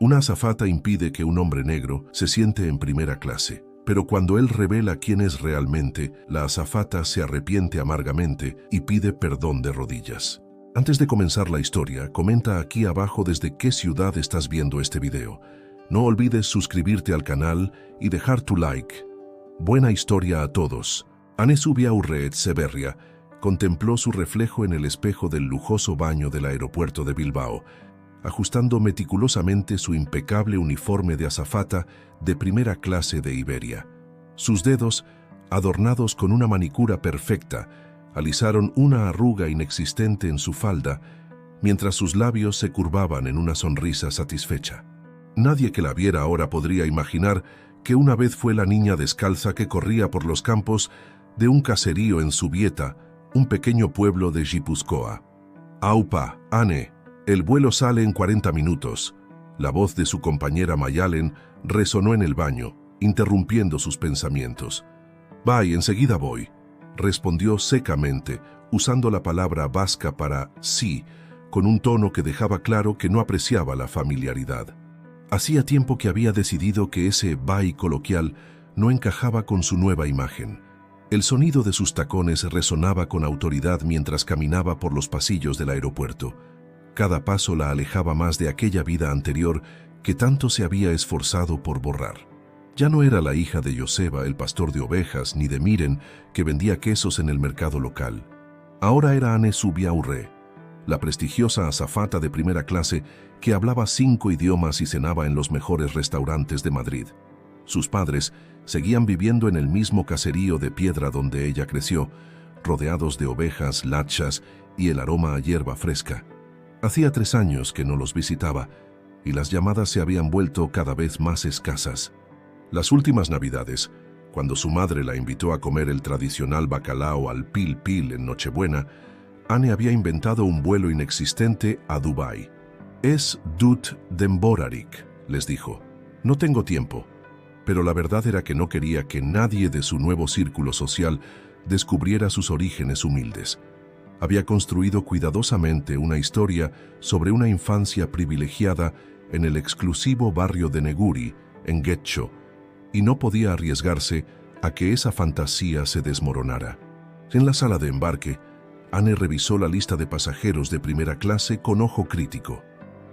Una azafata impide que un hombre negro se siente en primera clase, pero cuando él revela quién es realmente, la azafata se arrepiente amargamente y pide perdón de rodillas. Antes de comenzar la historia, comenta aquí abajo desde qué ciudad estás viendo este video. No olvides suscribirte al canal y dejar tu like. Buena historia a todos. Ane Zubiaurre Etxeberria contempló su reflejo en el espejo del lujoso baño del aeropuerto de Bilbao, ajustando meticulosamente su impecable uniforme de azafata de primera clase de Iberia. Sus dedos, adornados con una manicura perfecta, alisaron una arruga inexistente en su falda, mientras sus labios se curvaban en una sonrisa satisfecha. Nadie que la viera ahora podría imaginar que una vez fue la niña descalza que corría por los campos de un caserío en Zubieta, un pequeño pueblo de Gipuzkoa. «Aupa, Ane, el vuelo sale en 40 minutos». La voz de su compañera Mayalen resonó en el baño, interrumpiendo sus pensamientos. «Bai, enseguida voy», respondió secamente, usando la palabra vasca para sí, con un tono que dejaba claro que no apreciaba la familiaridad. Hacía tiempo que había decidido que ese bai coloquial no encajaba con su nueva imagen. El sonido de sus tacones resonaba con autoridad mientras caminaba por los pasillos del aeropuerto. Cada paso la alejaba más de aquella vida anterior que tanto se había esforzado por borrar. Ya no era la hija de Joseba, el pastor de ovejas, ni de Miren, que vendía quesos en el mercado local. Ahora era Ane Zubiaurre, la prestigiosa azafata de primera clase que hablaba 5 idiomas y cenaba en los mejores restaurantes de Madrid. Sus padres seguían viviendo en el mismo caserío de piedra donde ella creció, rodeados de ovejas, lachas y el aroma a hierba fresca. Hacía 3 años que no los visitaba y las llamadas se habían vuelto cada vez más escasas. Las últimas Navidades, cuando su madre la invitó a comer el tradicional bacalao al pil pil en Nochebuena, Ane había inventado un vuelo inexistente a Dubái. «Es dut denborarik», les dijo. «No tengo tiempo». Pero la verdad era que no quería que nadie de su nuevo círculo social descubriera sus orígenes humildes. Había construido cuidadosamente una historia sobre una infancia privilegiada en el exclusivo barrio de Neguri, en Getxo, y no podía arriesgarse a que esa fantasía se desmoronara. En la sala de embarque, Ane revisó la lista de pasajeros de primera clase con ojo crítico.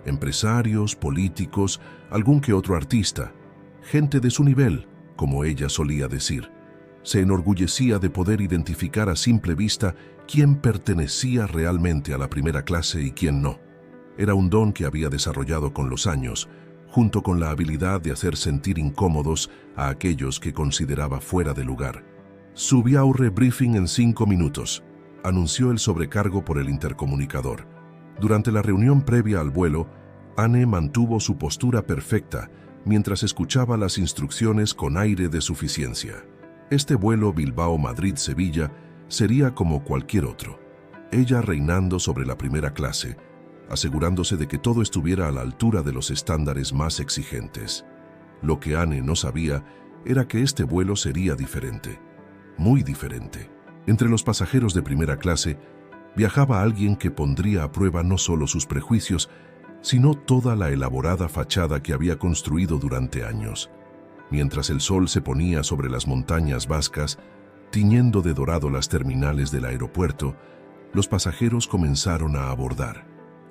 Empresarios, políticos, algún que otro artista, gente de su nivel, como ella solía decir. Se enorgullecía de poder identificar a simple vista quién pertenecía realmente a la primera clase y quién no. Era un don que había desarrollado con los años, junto con la habilidad de hacer sentir incómodos a aquellos que consideraba fuera de lugar. «Zubiaurre briefing en 5 minutos», anunció el sobrecargo por el intercomunicador. Durante la reunión previa al vuelo, Ane mantuvo su postura perfecta mientras escuchaba las instrucciones con aire de suficiencia. Este vuelo Bilbao-Madrid-Sevilla sería como cualquier otro. Ella reinando sobre la primera clase, asegurándose de que todo estuviera a la altura de los estándares más exigentes. Lo que Ane no sabía era que este vuelo sería diferente, muy diferente. Entre los pasajeros de primera clase viajaba alguien que pondría a prueba no solo sus prejuicios, sino toda la elaborada fachada que había construido durante años. Mientras el sol se ponía sobre las montañas vascas, tiñendo de dorado las terminales del aeropuerto, los pasajeros comenzaron a abordar.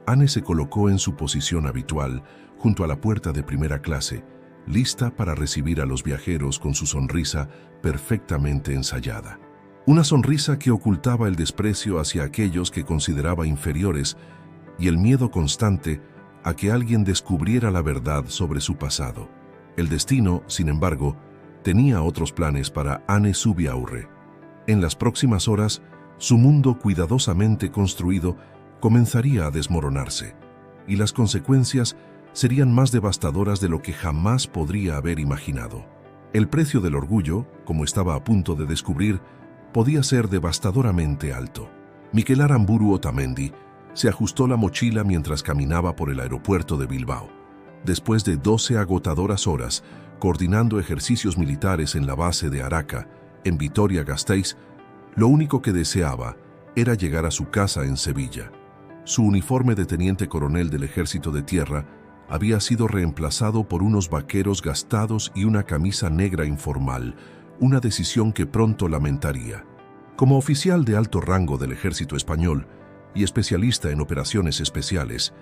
Ane se colocó en su posición habitual, junto a la puerta de primera clase, lista para recibir a los viajeros con su sonrisa perfectamente ensayada. Una sonrisa que ocultaba el desprecio hacia aquellos que consideraba inferiores y el miedo constante a que alguien descubriera la verdad sobre su pasado. El destino, sin embargo, tenía otros planes para Ane Zubiaurre. En las próximas horas, su mundo cuidadosamente construido comenzaría a desmoronarse, y las consecuencias serían más devastadoras de lo que jamás podría haber imaginado. El precio del orgullo, como estaba a punto de descubrir, podía ser devastadoramente alto. Mikel Aramburu Otamendi se ajustó la mochila mientras caminaba por el aeropuerto de Bilbao. Después de 12 agotadoras horas coordinando ejercicios militares en la base de Araca, en Vitoria-Gasteiz, lo único que deseaba era llegar a su casa en Sevilla. Su uniforme de teniente coronel del Ejército de Tierra había sido reemplazado por unos vaqueros gastados y una camisa negra informal, una decisión que pronto lamentaría. Como oficial de alto rango del ejército español y especialista en operaciones especiales,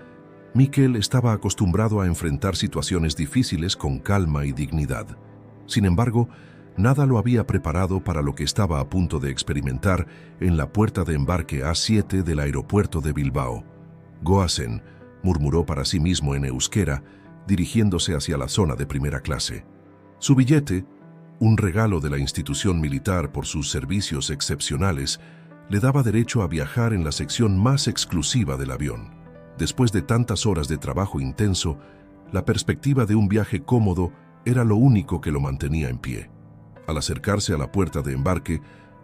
Miquel estaba acostumbrado a enfrentar situaciones difíciles con calma y dignidad. Sin embargo, nada lo había preparado para lo que estaba a punto de experimentar en la puerta de embarque A7 del aeropuerto de Bilbao. Goazen, murmuró para sí mismo en euskera, dirigiéndose hacia la zona de primera clase. Su billete, un regalo de la institución militar por sus servicios excepcionales, le daba derecho a viajar en la sección más exclusiva del avión. Después de tantas horas de trabajo intenso, la perspectiva de un viaje cómodo era lo único que lo mantenía en pie. Al acercarse a la puerta de embarque,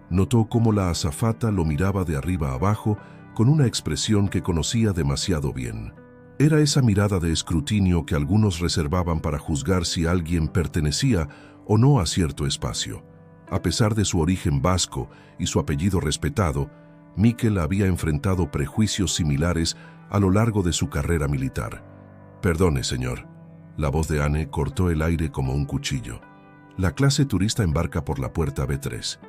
notó cómo la azafata lo miraba de arriba abajo con una expresión que conocía demasiado bien. Era esa mirada de escrutinio que algunos reservaban para juzgar si alguien pertenecía o no a cierto espacio. A pesar de su origen vasco y su apellido respetado, Miquel había enfrentado prejuicios similares a lo largo de su carrera militar. «Perdone, señor». La voz de Anne cortó el aire como un cuchillo. «La clase turista embarca por la puerta B3».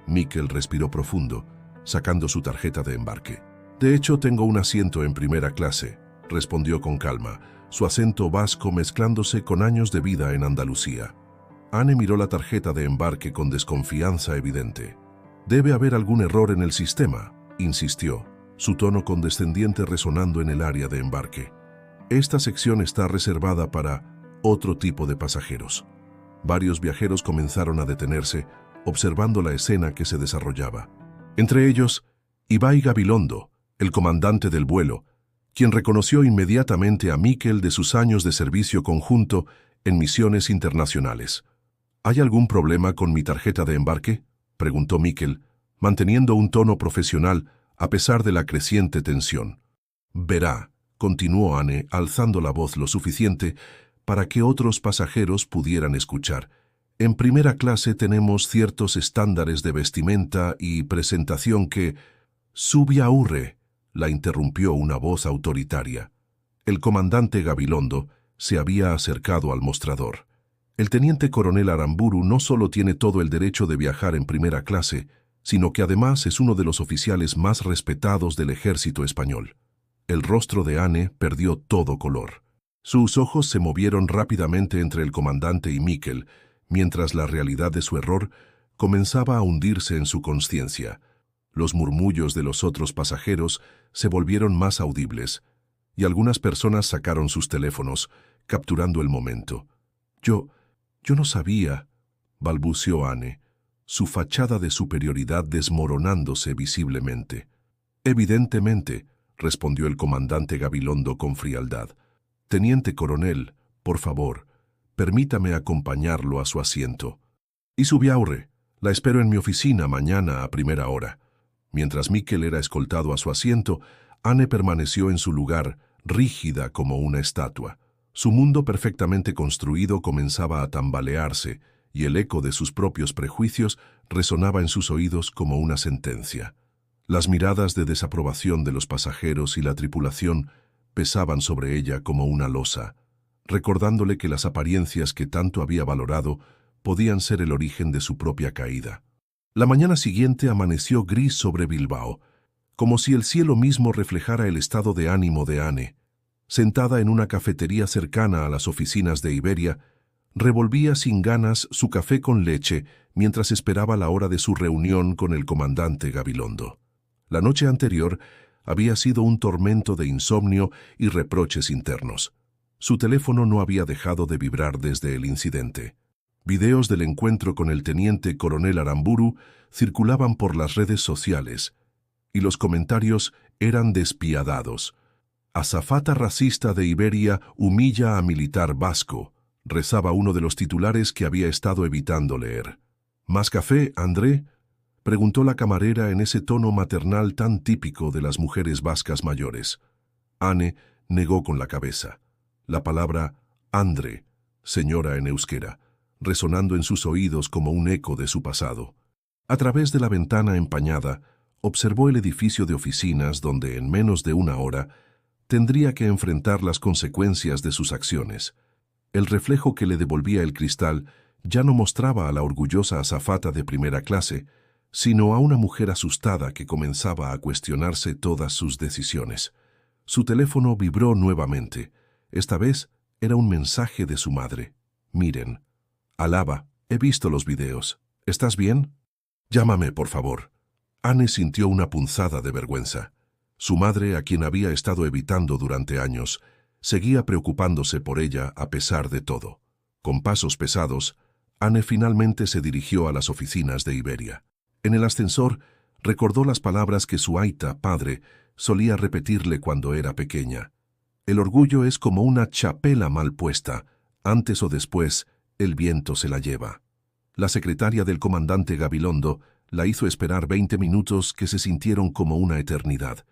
Miquel respiró profundo, sacando su tarjeta de embarque. «De hecho, tengo un asiento en primera clase», respondió con calma, su acento vasco mezclándose con años de vida en Andalucía. Anne miró la tarjeta de embarque con desconfianza evidente. «Debe haber algún error en el sistema», insistió, su tono condescendiente resonando en el área de embarque. «Esta sección está reservada para otro tipo de pasajeros». Varios viajeros comenzaron a detenerse, observando la escena que se desarrollaba. Entre ellos, Ibai Gabilondo, el comandante del vuelo, quien reconoció inmediatamente a Miquel de sus años de servicio conjunto en misiones internacionales. «¿Hay algún problema con mi tarjeta de embarque?», preguntó Miquel, manteniendo un tono profesional a pesar de la creciente tensión. «Verá», continuó Anne, alzando la voz lo suficiente para que otros pasajeros pudieran escuchar. «En primera clase tenemos ciertos estándares de vestimenta y presentación que...» «Subiaurre», la interrumpió una voz autoritaria. El comandante Gabilondo se había acercado al mostrador. «El teniente coronel Aramburu no solo tiene todo el derecho de viajar en primera clase, sino que además es uno de los oficiales más respetados del ejército español». El rostro de Anne perdió todo color. Sus ojos se movieron rápidamente entre el comandante y Miquel, mientras la realidad de su error comenzaba a hundirse en su conciencia. Los murmullos de los otros pasajeros se volvieron más audibles, y algunas personas sacaron sus teléfonos, capturando el momento. Yo no sabía», balbuceó Anne, su fachada de superioridad desmoronándose visiblemente. «Evidentemente», respondió el comandante Gabilondo con frialdad. «Teniente coronel, por favor, permítame acompañarlo a su asiento». «Y Subiaurre, la espero en mi oficina mañana a primera hora». Mientras Miquel era escoltado a su asiento, Anne permaneció en su lugar, rígida como una estatua. Su mundo perfectamente construido comenzaba a tambalearse, y el eco de sus propios prejuicios resonaba en sus oídos como una sentencia. Las miradas de desaprobación de los pasajeros y la tripulación pesaban sobre ella como una losa, recordándole que las apariencias que tanto había valorado podían ser el origen de su propia caída. La mañana siguiente amaneció gris sobre Bilbao, como si el cielo mismo reflejara el estado de ánimo de Anne. Sentada en una cafetería cercana a las oficinas de Iberia, revolvía sin ganas su café con leche mientras esperaba la hora de su reunión con el comandante Gabilondo. La noche anterior había sido un tormento de insomnio y reproches internos. Su teléfono no había dejado de vibrar desde el incidente. Videos del encuentro con el teniente coronel Aramburu circulaban por las redes sociales, y los comentarios eran despiadados. «Azafata racista de Iberia humilla a militar vasco», rezaba uno de los titulares que había estado evitando leer. «¿Más café, André?», preguntó la camarera en ese tono maternal tan típico de las mujeres vascas mayores. Anne negó con la cabeza. La palabra «Andre», señora en euskera, resonando en sus oídos como un eco de su pasado. A través de la ventana empañada, observó el edificio de oficinas donde en menos de una hora tendría que enfrentar las consecuencias de sus acciones. El reflejo que le devolvía el cristal ya no mostraba a la orgullosa azafata de primera clase, sino a una mujer asustada que comenzaba a cuestionarse todas sus decisiones. Su teléfono vibró nuevamente. Esta vez era un mensaje de su madre. «Miren. Alaba, he visto los videos. ¿Estás bien? Llámame, por favor». Anne sintió una punzada de vergüenza. Su madre, a quien había estado evitando durante años, seguía preocupándose por ella a pesar de todo. Con pasos pesados, Anne finalmente se dirigió a las oficinas de Iberia. En el ascensor, recordó las palabras que su aita, padre, solía repetirle cuando era pequeña. El orgullo es como una chapela mal puesta. Antes o después, el viento se la lleva. La secretaria del comandante Gabilondo la hizo esperar 20 minutos que se sintieron como una eternidad.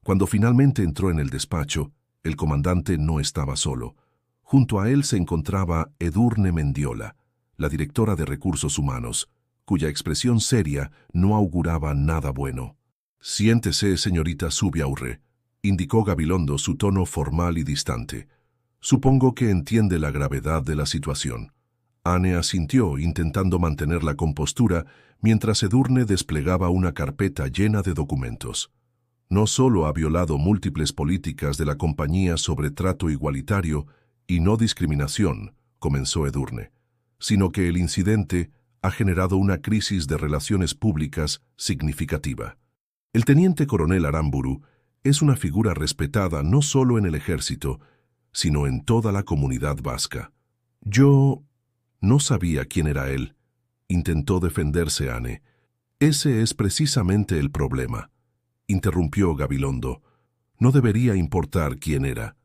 Cuando finalmente entró en el despacho, el comandante no estaba solo. Junto a él se encontraba Edurne Mendiola, la directora de Recursos Humanos, cuya expresión seria no auguraba nada bueno. «Siéntese, señorita Zubiaurre», indicó Gabilondo, su tono formal y distante. «Supongo que entiende la gravedad de la situación». Anne asintió, intentando mantener la compostura, mientras Edurne desplegaba una carpeta llena de documentos. No solo ha violado múltiples políticas de la compañía sobre trato igualitario y no discriminación, comenzó Edurne, sino que el incidente ha generado una crisis de relaciones públicas significativa. El teniente coronel Aramburu es una figura respetada no solo en el ejército, sino en toda la comunidad vasca. Yo no sabía quién era él, intentó defenderse Anne. Ese es precisamente el problema, interrumpió Gabilondo. No debería importar quién era.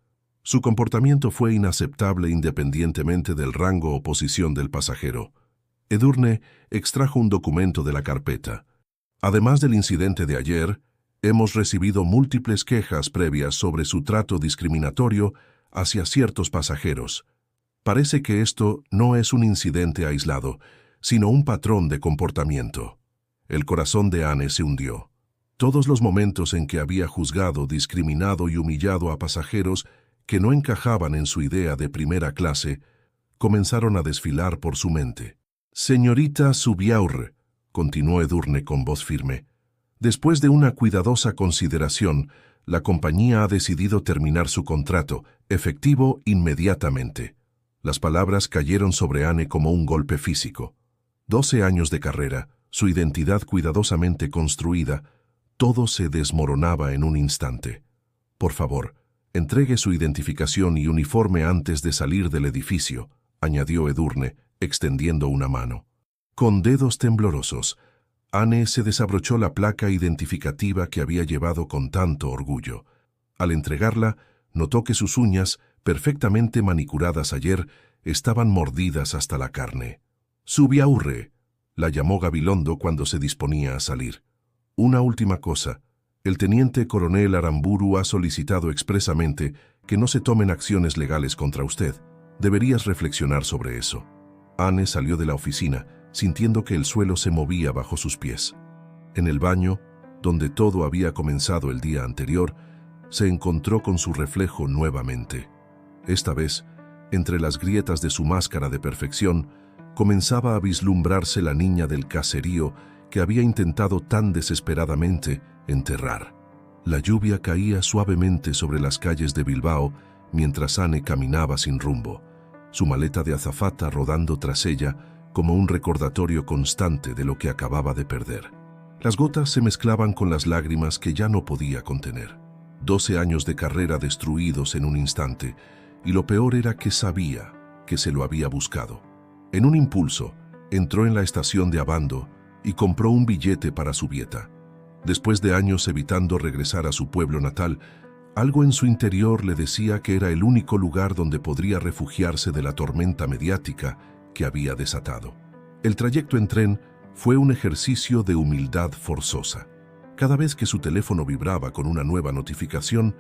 Su comportamiento fue inaceptable independientemente del rango o posición del pasajero. Edurne extrajo un documento de la carpeta. Además del incidente de ayer, hemos recibido múltiples quejas previas sobre su trato discriminatorio hacia ciertos pasajeros. Parece que esto no es un incidente aislado, sino un patrón de comportamiento. El corazón de Anne se hundió. Todos los momentos en que había juzgado, discriminado y humillado a pasajeros que no encajaban en su idea de primera clase, comenzaron a desfilar por su mente. «Señorita Zubiaurre», continuó Edurne con voz firme, «después de una cuidadosa consideración, la compañía ha decidido terminar su contrato, efectivo inmediatamente». Las palabras cayeron sobre Anne como un golpe físico. 12 años de carrera, su identidad cuidadosamente construida, todo se desmoronaba en un instante. «Por favor, entregue su identificación y uniforme antes de salir del edificio», añadió Edurne, extendiendo una mano. Con dedos temblorosos, Anne se desabrochó la placa identificativa que había llevado con tanto orgullo. Al entregarla, notó que sus uñas, perfectamente manicuradas ayer, estaban mordidas hasta la carne. «Zubiaurre», la llamó Gabilondo cuando se disponía a salir. «Una última cosa. El teniente coronel Aramburu ha solicitado expresamente que no se tomen acciones legales contra usted. Deberías reflexionar sobre eso». Anne salió de la oficina, sintiendo que el suelo se movía bajo sus pies. En el baño, donde todo había comenzado el día anterior, se encontró con su reflejo nuevamente. Esta vez, entre las grietas de su máscara de perfección, comenzaba a vislumbrarse la niña del caserío que había intentado tan desesperadamente enterrar. La lluvia caía suavemente sobre las calles de Bilbao mientras Anne caminaba sin rumbo, su maleta de azafata rodando tras ella como un recordatorio constante de lo que acababa de perder. Las gotas se mezclaban con las lágrimas que ya no podía contener. 12 años de carrera destruidos en un instante, y lo peor era que sabía que se lo había buscado. En un impulso, entró en la estación de Abando y compró un billete para Zubieta. Después de años evitando regresar a su pueblo natal, algo en su interior le decía que era el único lugar donde podría refugiarse de la tormenta mediática que había desatado. El trayecto en tren fue un ejercicio de humildad forzosa. Cada vez que su teléfono vibraba con una nueva notificación,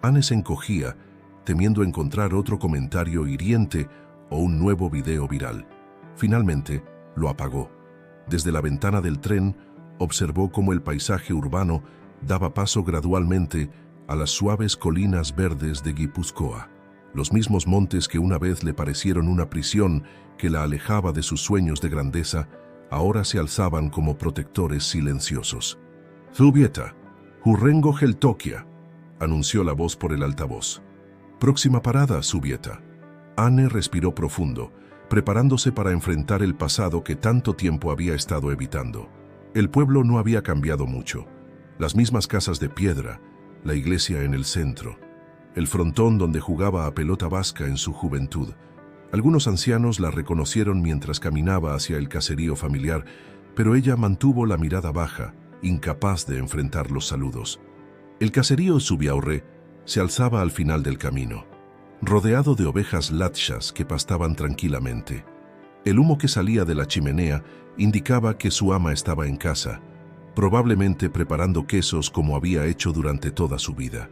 Anne se encogía, temiendo encontrar otro comentario hiriente o un nuevo video viral. Finalmente, lo apagó. Desde la ventana del tren, observó cómo el paisaje urbano daba paso gradualmente a las suaves colinas verdes de Guipúzcoa, los mismos montes que una vez le parecieron una prisión que la alejaba de sus sueños de grandeza, ahora se alzaban como protectores silenciosos. «Zubieta, Hurrengo Geltokia», anunció la voz por el altavoz. «Próxima parada, Zubieta». Anne respiró profundo, preparándose para enfrentar el pasado que tanto tiempo había estado evitando. El pueblo no había cambiado mucho. Las mismas casas de piedra, la iglesia en el centro, el frontón donde jugaba a pelota vasca en su juventud. Algunos ancianos la reconocieron mientras caminaba hacia el caserío familiar, pero ella mantuvo la mirada baja, incapaz de enfrentar los saludos. El caserío Zubiaurre se alzaba al final del camino, rodeado de ovejas latchas que pastaban tranquilamente. El humo que salía de la chimenea indicaba que su ama estaba en casa, probablemente preparando quesos como había hecho durante toda su vida.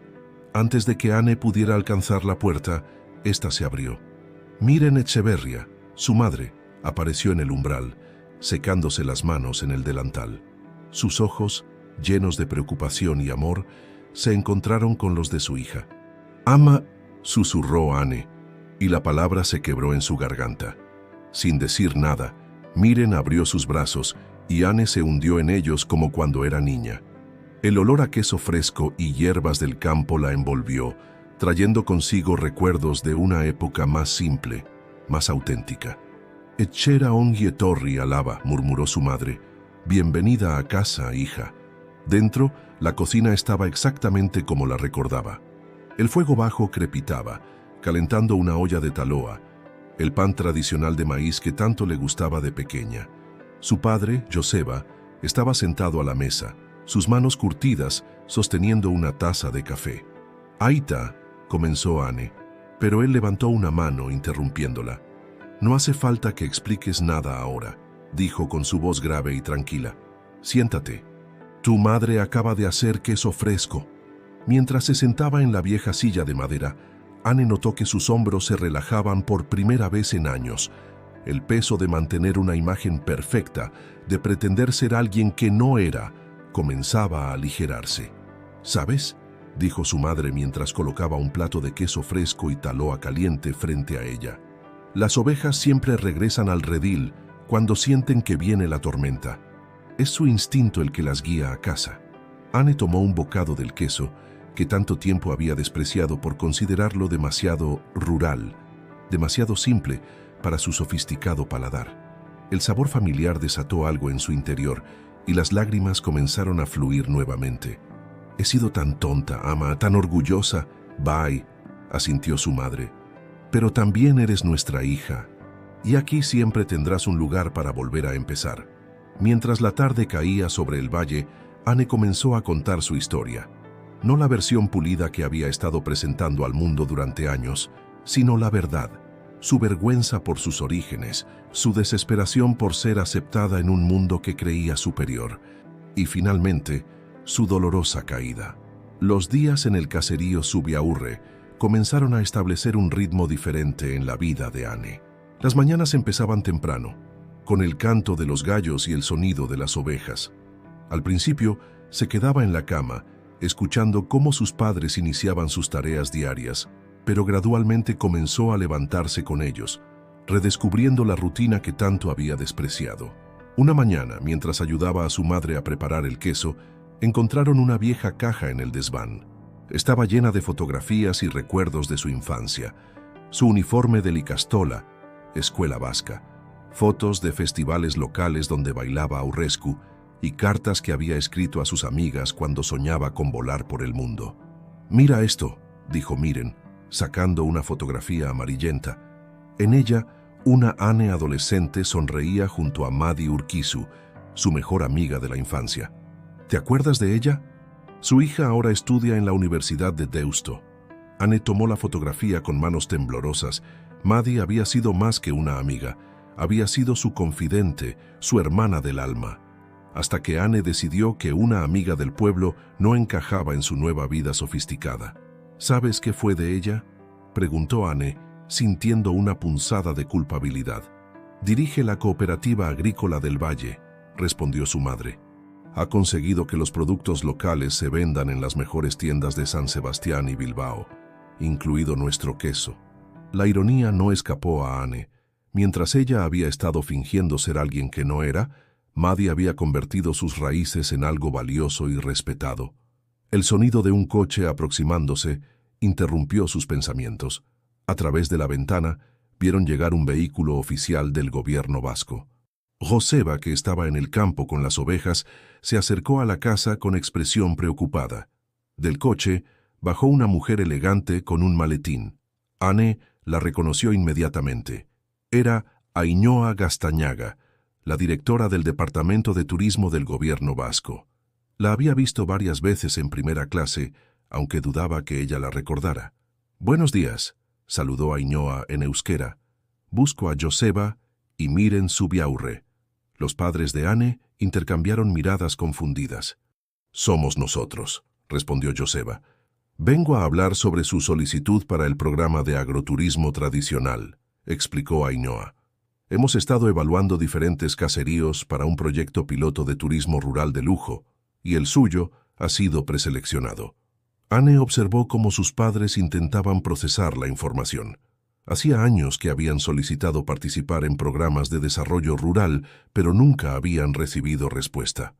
Antes de que Anne pudiera alcanzar la puerta, ésta se abrió. Miren Echeverria, su madre, apareció en el umbral, secándose las manos en el delantal. Sus ojos, llenos de preocupación y amor, se encontraron con los de su hija. «Ama», susurró Anne, y la palabra se quebró en su garganta. Sin decir nada, Miren abrió sus brazos y Anne se hundió en ellos como cuando era niña. El olor a queso fresco y hierbas del campo la envolvió, trayendo consigo recuerdos de una época más simple, más auténtica. «Echera onguietorri alaba», murmuró su madre. «Bienvenida a casa, hija». Dentro, la cocina estaba exactamente como la recordaba. El fuego bajo crepitaba, calentando una olla de taloa, el pan tradicional de maíz que tanto le gustaba de pequeña. Su padre, Joseba, estaba sentado a la mesa, sus manos curtidas, sosteniendo una taza de café. «Aita», comenzó Anne, pero él levantó una mano interrumpiéndola. «No hace falta que expliques nada ahora», dijo con su voz grave y tranquila. «Siéntate. Tu madre acaba de hacer queso fresco». Mientras se sentaba en la vieja silla de madera, Anne notó que sus hombros se relajaban por primera vez en años. El peso de mantener una imagen perfecta, de pretender ser alguien que no era, comenzaba a aligerarse. «¿Sabes?», dijo su madre mientras colocaba un plato de queso fresco y taloa caliente frente a ella. «Las ovejas siempre regresan al redil cuando sienten que viene la tormenta. Es su instinto el que las guía a casa». Anne tomó un bocado del queso, que tanto tiempo había despreciado por considerarlo demasiado rural, demasiado simple para su sofisticado paladar. El sabor familiar desató algo en su interior y las lágrimas comenzaron a fluir nuevamente. «He sido tan tonta, ama, tan orgullosa», «Bye», asintió su madre. «Pero también eres nuestra hija, y aquí siempre tendrás un lugar para volver a empezar». Mientras la tarde caía sobre el valle, Anne comenzó a contar su historia. No la versión pulida que había estado presentando al mundo durante años, sino la verdad, su vergüenza por sus orígenes, su desesperación por ser aceptada en un mundo que creía superior, y finalmente, su dolorosa caída. Los días en el caserío Zubiaurre comenzaron a establecer un ritmo diferente en la vida de Anne. Las mañanas empezaban temprano, con el canto de los gallos y el sonido de las ovejas. Al principio, se quedaba en la cama, escuchando cómo sus padres iniciaban sus tareas diarias, pero gradualmente comenzó a levantarse con ellos, redescubriendo la rutina que tanto había despreciado. Una mañana, mientras ayudaba a su madre a preparar el queso, encontraron una vieja caja en el desván. Estaba llena de fotografías y recuerdos de su infancia, su uniforme de Likastola, escuela vasca, fotos de festivales locales donde bailaba Aurrescu y cartas que había escrito a sus amigas cuando soñaba con volar por el mundo. «Mira esto», dijo Miren, sacando una fotografía amarillenta. En ella, una Anne adolescente sonreía junto a Madi Urquizu, su mejor amiga de la infancia. «¿Te acuerdas de ella? Su hija ahora estudia en la Universidad de Deusto». Anne tomó la fotografía con manos temblorosas. Madi había sido más que una amiga, había sido su confidente, su hermana del alma. Hasta que Anne decidió que una amiga del pueblo no encajaba en su nueva vida sofisticada. «¿Sabes qué fue de ella?», preguntó Anne, sintiendo una punzada de culpabilidad. «Dirige la cooperativa agrícola del valle», respondió su madre. Ha conseguido que los productos locales se vendan en las mejores tiendas de San Sebastián y Bilbao, incluido nuestro queso. La ironía no escapó a Anne. Mientras ella había estado fingiendo ser alguien que no era, Maddie había convertido sus raíces en algo valioso y respetado. El sonido de un coche aproximándose interrumpió sus pensamientos. A través de la ventana, vieron llegar un vehículo oficial del gobierno vasco. Joseba, que estaba en el campo con las ovejas, se acercó a la casa con expresión preocupada. Del coche bajó una mujer elegante con un maletín. Anne la reconoció inmediatamente. Era Ainhoa Gastañaga, la directora del Departamento de Turismo del gobierno vasco. La había visto varias veces en primera clase, aunque dudaba que ella la recordara. «Buenos días», saludó Ainhoa en euskera. «Busco a Joseba y Miren Zubiaurre». Los padres de Anne intercambiaron miradas confundidas. «Somos nosotros», respondió Joseba. «Vengo a hablar sobre su solicitud para el programa de agroturismo tradicional», explicó Ainhoa. «Hemos estado evaluando diferentes caseríos para un proyecto piloto de turismo rural de lujo, y el suyo ha sido preseleccionado». Anne observó cómo sus padres intentaban procesar la información. Hacía años que habían solicitado participar en programas de desarrollo rural, pero nunca habían recibido respuesta.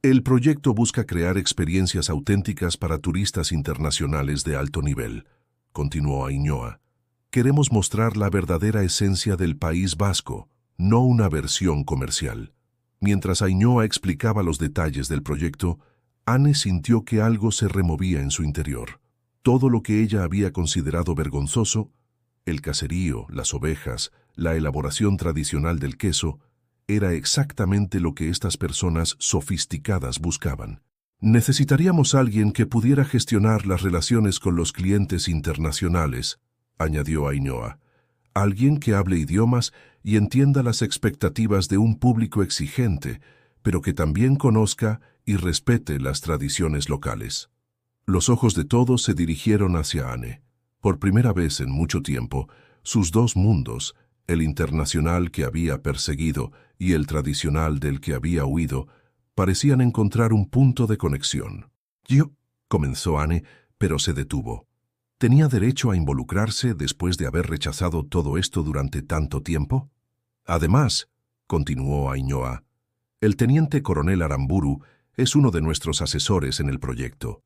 «El proyecto busca crear experiencias auténticas para turistas internacionales de alto nivel», continuó Ainhoa. «Queremos mostrar la verdadera esencia del País Vasco, no una versión comercial». Mientras Ainhoa explicaba los detalles del proyecto, Anne sintió que algo se removía en su interior. Todo lo que ella había considerado vergonzoso, el caserío, las ovejas, la elaboración tradicional del queso, era exactamente lo que estas personas sofisticadas buscaban. «Necesitaríamos a alguien que pudiera gestionar las relaciones con los clientes internacionales», añadió Ainhoa. «Alguien que hable idiomas y entienda las expectativas de un público exigente, pero que también conozca y respete las tradiciones locales». Los ojos de todos se dirigieron hacia Anne. Por primera vez en mucho tiempo, sus dos mundos, el internacional que había perseguido y el tradicional del que había huido, parecían encontrar un punto de conexión. «Yo», comenzó Anne, pero se detuvo. ¿Tenía derecho a involucrarse después de haber rechazado todo esto durante tanto tiempo? «Además», continuó Ainhoa, «el teniente coronel Aramburu es uno de nuestros asesores en el proyecto.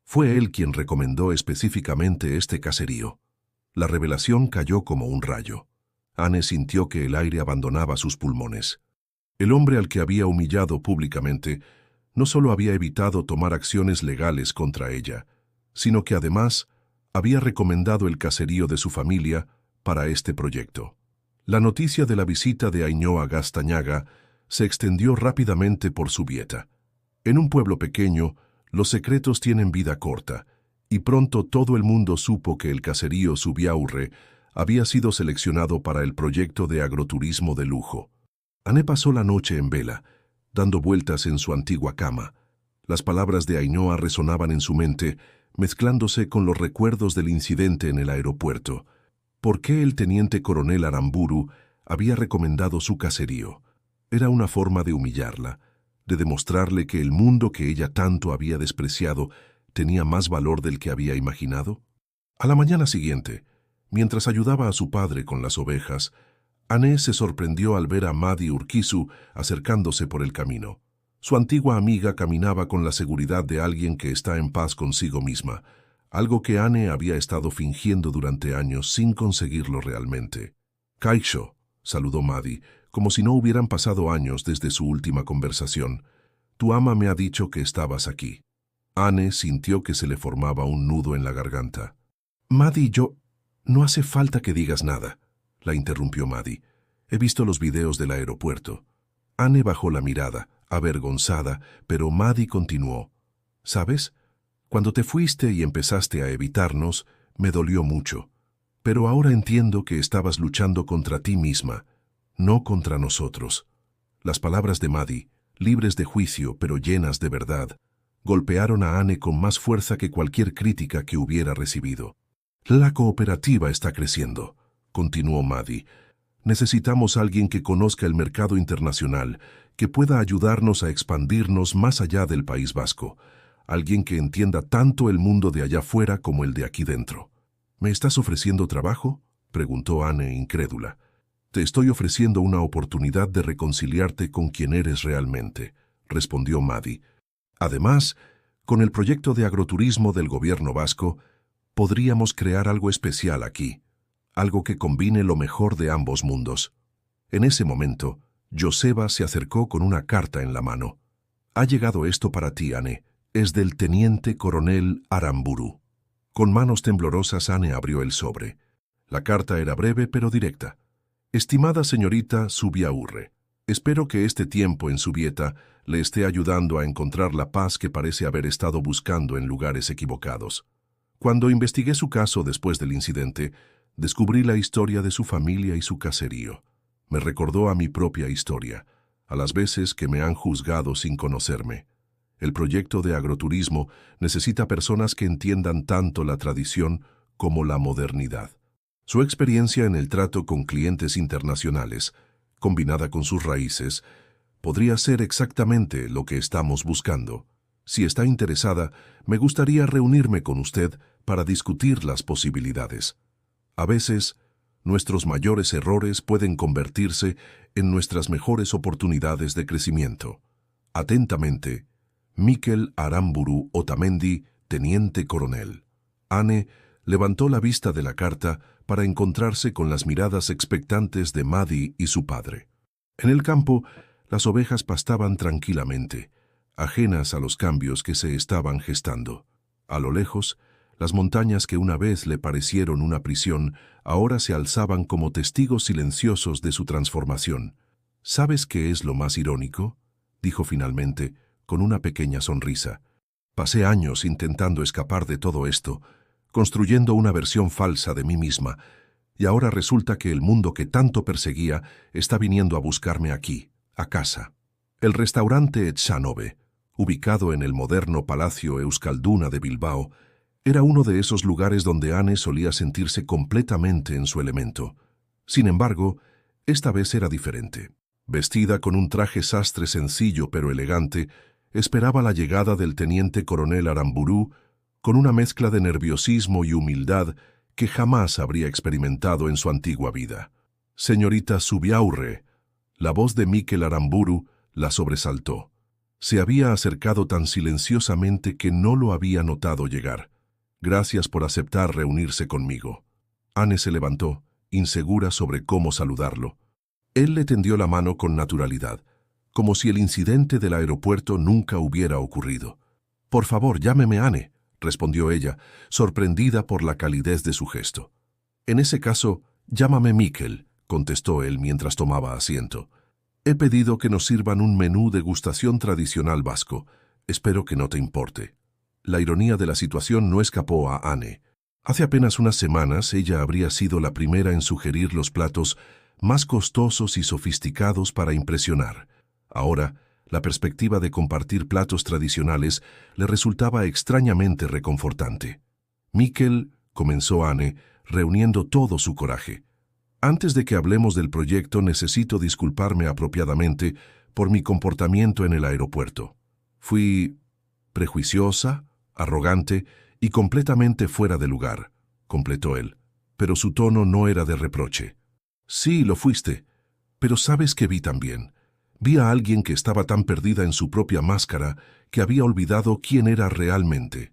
Fue él quien recomendó específicamente este caserío». La revelación cayó como un rayo. Anne sintió que el aire abandonaba sus pulmones. El hombre al que había humillado públicamente no solo había evitado tomar acciones legales contra ella, sino que además había recomendado el caserío de su familia para este proyecto. La noticia de la visita de Ainhoa Gastañaga se extendió rápidamente por Zubieta. En un pueblo pequeño, los secretos tienen vida corta, y pronto todo el mundo supo que el caserío Zubiaurre había sido seleccionado para el proyecto de agroturismo de lujo. Anne pasó la noche en vela, dando vueltas en su antigua cama. Las palabras de Ainhoa resonaban en su mente, mezclándose con los recuerdos del incidente en el aeropuerto. ¿Por qué el teniente coronel Aramburu había recomendado su caserío? Era una forma de humillarla, de demostrarle que el mundo que ella tanto había despreciado tenía más valor del que había imaginado. A la mañana siguiente, mientras ayudaba a su padre con las ovejas, Anne se sorprendió al ver a Maddie Urquizu acercándose por el camino. Su antigua amiga caminaba con la seguridad de alguien que está en paz consigo misma, algo que Anne había estado fingiendo durante años sin conseguirlo realmente. «Kaixo», saludó Maddie, como si no hubieran pasado años desde su última conversación. «Tu ama me ha dicho que estabas aquí». Anne sintió que se le formaba un nudo en la garganta. «Maddie, no hace falta que digas nada», la interrumpió Maddie. «He visto los videos del aeropuerto». Anne bajó la mirada, avergonzada, pero Maddie continuó. «¿Sabes? Cuando te fuiste y empezaste a evitarnos, me dolió mucho. Pero ahora entiendo que estabas luchando contra ti misma, no contra nosotros». Las palabras de Maddie, libres de juicio pero llenas de verdad, golpearon a Anne con más fuerza que cualquier crítica que hubiera recibido. «La cooperativa está creciendo», continuó Maddie. Necesitamos alguien que conozca el mercado internacional, que pueda ayudarnos a expandirnos más allá del País Vasco. Alguien que entienda tanto el mundo de allá afuera como el de aquí dentro. ¿Me estás ofreciendo trabajo?, preguntó Anne incrédula. Te estoy ofreciendo una oportunidad de reconciliarte con quien eres realmente, respondió Maddie. Además, con el proyecto de agroturismo del gobierno vasco, podríamos crear algo especial aquí, algo que combine lo mejor de ambos mundos. En ese momento, Joseba se acercó con una carta en la mano. Ha llegado esto para ti, Anne. Es del teniente coronel Aramburu. Con manos temblorosas, Anne abrió el sobre. La carta era breve pero directa. Estimada señorita Zubiaurre, espero que este tiempo en Zubieta le esté ayudando a encontrar la paz que parece haber estado buscando en lugares equivocados. Cuando investigué su caso después del incidente, descubrí la historia de su familia y su caserío. Me recordó a mi propia historia, a las veces que me han juzgado sin conocerme. El proyecto de agroturismo necesita personas que entiendan tanto la tradición como la modernidad. Su experiencia en el trato con clientes internacionales, combinada con sus raíces, podría ser exactamente lo que estamos buscando. Si está interesada, me gustaría reunirme con usted para discutir las posibilidades. A veces, nuestros mayores errores pueden convertirse en nuestras mejores oportunidades de crecimiento. Atentamente, Mikel Aramburu Otamendi, teniente coronel. Anne levantó la vista de la carta para encontrarse con las miradas expectantes de Maddie y su padre. En el campo, las ovejas pastaban tranquilamente, ajenas a los cambios que se estaban gestando. A lo lejos, las montañas que una vez le parecieron una prisión, ahora se alzaban como testigos silenciosos de su transformación. ¿Sabes qué es lo más irónico?, dijo finalmente, con una pequeña sonrisa. Pasé años intentando escapar de todo esto, construyendo una versión falsa de mí misma, y ahora resulta que el mundo que tanto perseguía está viniendo a buscarme aquí, a casa. El restaurante Etxanove, ubicado en el moderno Palacio Euskalduna de Bilbao, era uno de esos lugares donde Anne solía sentirse completamente en su elemento. Sin embargo, esta vez era diferente. Vestida con un traje sastre sencillo pero elegante, esperaba la llegada del teniente coronel Aramburu con una mezcla de nerviosismo y humildad que jamás habría experimentado en su antigua vida. Señorita Zubiaurre, la voz de Mikel Aramburu la sobresaltó. Se había acercado tan silenciosamente que no lo había notado llegar. Gracias por aceptar reunirse conmigo. Anne se levantó, insegura sobre cómo saludarlo. Él le tendió la mano con naturalidad, como si el incidente del aeropuerto nunca hubiera ocurrido. Por favor, llámeme Anne, respondió ella, sorprendida por la calidez de su gesto. En ese caso, llámame Mikel, contestó él mientras tomaba asiento. He pedido que nos sirvan un menú degustación tradicional vasco. Espero que no te importe. La ironía de la situación no escapó a Anne. Hace apenas unas semanas ella habría sido la primera en sugerir los platos más costosos y sofisticados para impresionar. Ahora, la perspectiva de compartir platos tradicionales le resultaba extrañamente reconfortante. Mikel, comenzó Anne, reuniendo todo su coraje. Antes de que hablemos del proyecto, necesito disculparme apropiadamente por mi comportamiento en el aeropuerto. Fui prejuiciosa, arrogante y completamente fuera de lugar, completó él, pero su tono no era de reproche. Sí, lo fuiste, pero ¿sabes qué vi también? Vi a alguien que estaba tan perdida en su propia máscara que había olvidado quién era realmente.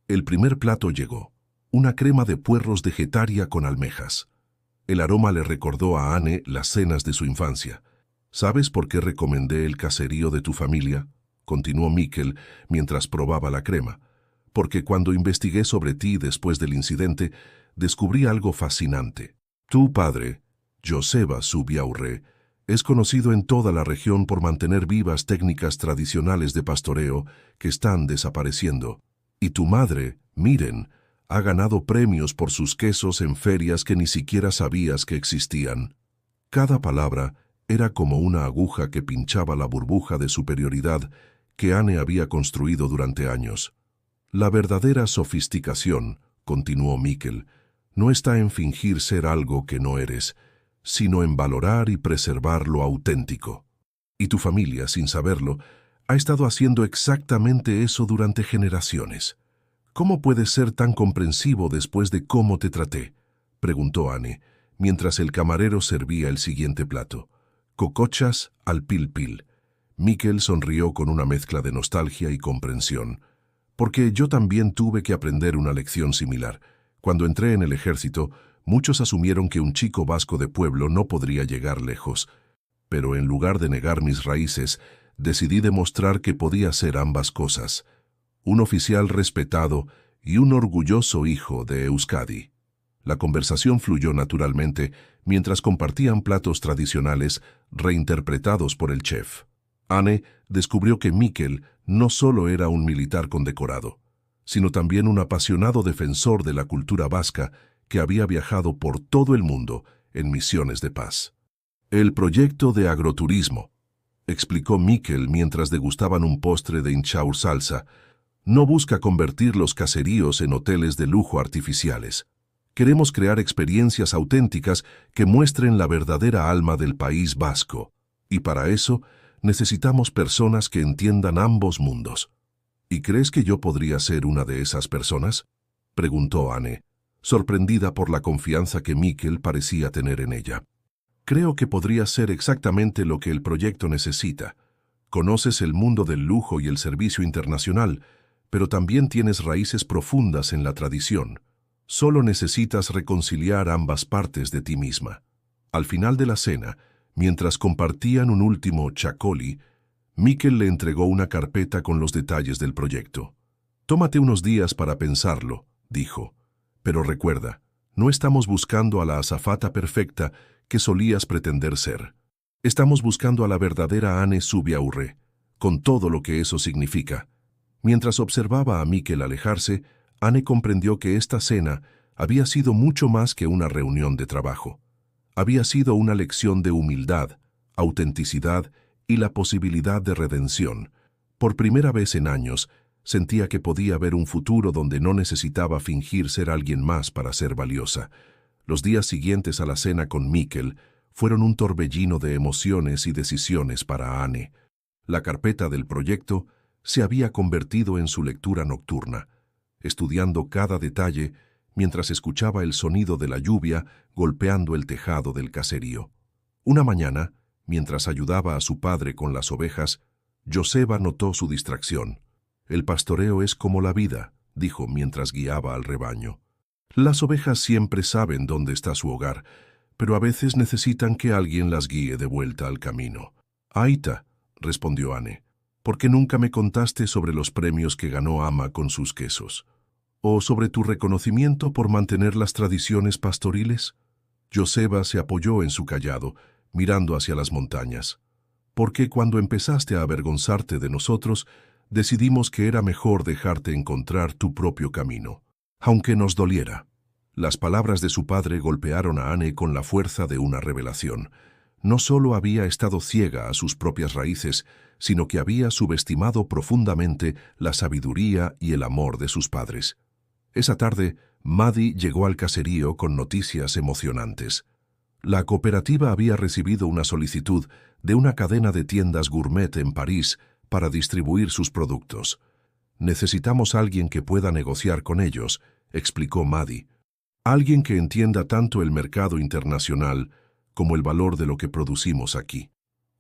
El primer plato llegó, una crema de puerros de getaria con almejas. El aroma le recordó a Anne las cenas de su infancia. ¿Sabes por qué recomendé el caserío de tu familia?, continuó Mikel mientras probaba la crema. Porque cuando investigué sobre ti después del incidente, descubrí algo fascinante. Tu padre, Joseba Zubiaurre, es conocido en toda la región por mantener vivas técnicas tradicionales de pastoreo que están desapareciendo. Y tu madre, Miren, ha ganado premios por sus quesos en ferias que ni siquiera sabías que existían. Cada palabra era como una aguja que pinchaba la burbuja de superioridad que Anne había construido durante años. La verdadera sofisticación, continuó Mikel, no está en fingir ser algo que no eres, sino en valorar y preservar lo auténtico. Y tu familia, sin saberlo, ha estado haciendo exactamente eso durante generaciones. ¿Cómo puedes ser tan comprensivo después de cómo te traté?, preguntó Anne, mientras el camarero servía el siguiente plato: cocochas al pil pil. Mikkel sonrió con una mezcla de nostalgia y comprensión. Porque yo también tuve que aprender una lección similar. Cuando entré en el ejército, muchos asumieron que un chico vasco de pueblo no podría llegar lejos. Pero en lugar de negar mis raíces, decidí demostrar que podía ser ambas cosas: un oficial respetado y un orgulloso hijo de Euskadi. La conversación fluyó naturalmente mientras compartían platos tradicionales reinterpretados por el chef. Anne descubrió que Mikkel no solo era un militar condecorado, sino también un apasionado defensor de la cultura vasca que había viajado por todo el mundo en misiones de paz. El proyecto de agroturismo, explicó Mikkel mientras degustaban un postre de inchaur salsa, no busca convertir los caseríos en hoteles de lujo artificiales. Queremos crear experiencias auténticas que muestren la verdadera alma del país vasco. Y para eso necesitamos personas que entiendan ambos mundos. ¿Y crees que yo podría ser una de esas personas?, preguntó Anne, sorprendida por la confianza que Mikkel parecía tener en ella. Creo que podría ser exactamente lo que el proyecto necesita. Conoces el mundo del lujo y el servicio internacional, pero también tienes raíces profundas en la tradición. Solo necesitas reconciliar ambas partes de ti misma. Al final de la cena, mientras compartían un último chacoli, Mikkel le entregó una carpeta con los detalles del proyecto. «Tómate unos días para pensarlo», dijo. «Pero recuerda, no estamos buscando a la azafata perfecta que solías pretender ser. Estamos buscando a la verdadera Anne Zubiaurre, con todo lo que eso significa». Mientras observaba a Mikkel alejarse, Anne comprendió que esta cena había sido mucho más que una reunión de trabajo. Había sido una lección de humildad, autenticidad y la posibilidad de redención. Por primera vez en años, sentía que podía ver un futuro donde no necesitaba fingir ser alguien más para ser valiosa. Los días siguientes a la cena con Mikkel fueron un torbellino de emociones y decisiones para Anne. La carpeta del proyecto se había convertido en su lectura nocturna, estudiando cada detalle mientras escuchaba el sonido de la lluvia golpeando el tejado del caserío. Una mañana, mientras ayudaba a su padre con las ovejas, Joseba notó su distracción. «El pastoreo es como la vida», dijo mientras guiaba al rebaño. «Las ovejas siempre saben dónde está su hogar, pero a veces necesitan que alguien las guíe de vuelta al camino». «Aita», respondió Anne, «¿por qué nunca me contaste sobre los premios que ganó Ama con sus quesos? ¿O sobre tu reconocimiento por mantener las tradiciones pastoriles?» Joseba se apoyó en su cayado, mirando hacia las montañas. «Porque cuando empezaste a avergonzarte de nosotros, decidimos que era mejor dejarte encontrar tu propio camino, aunque nos doliera». Las palabras de su padre golpearon a Anne con la fuerza de una revelación. No solo había estado ciega a sus propias raíces, sino que había subestimado profundamente la sabiduría y el amor de sus padres. Esa tarde, Madi llegó al caserío con noticias emocionantes. La cooperativa había recibido una solicitud de una cadena de tiendas gourmet en París para distribuir sus productos. «Necesitamos alguien que pueda negociar con ellos», explicó Madi. «Alguien que entienda tanto el mercado internacional como el valor de lo que producimos aquí».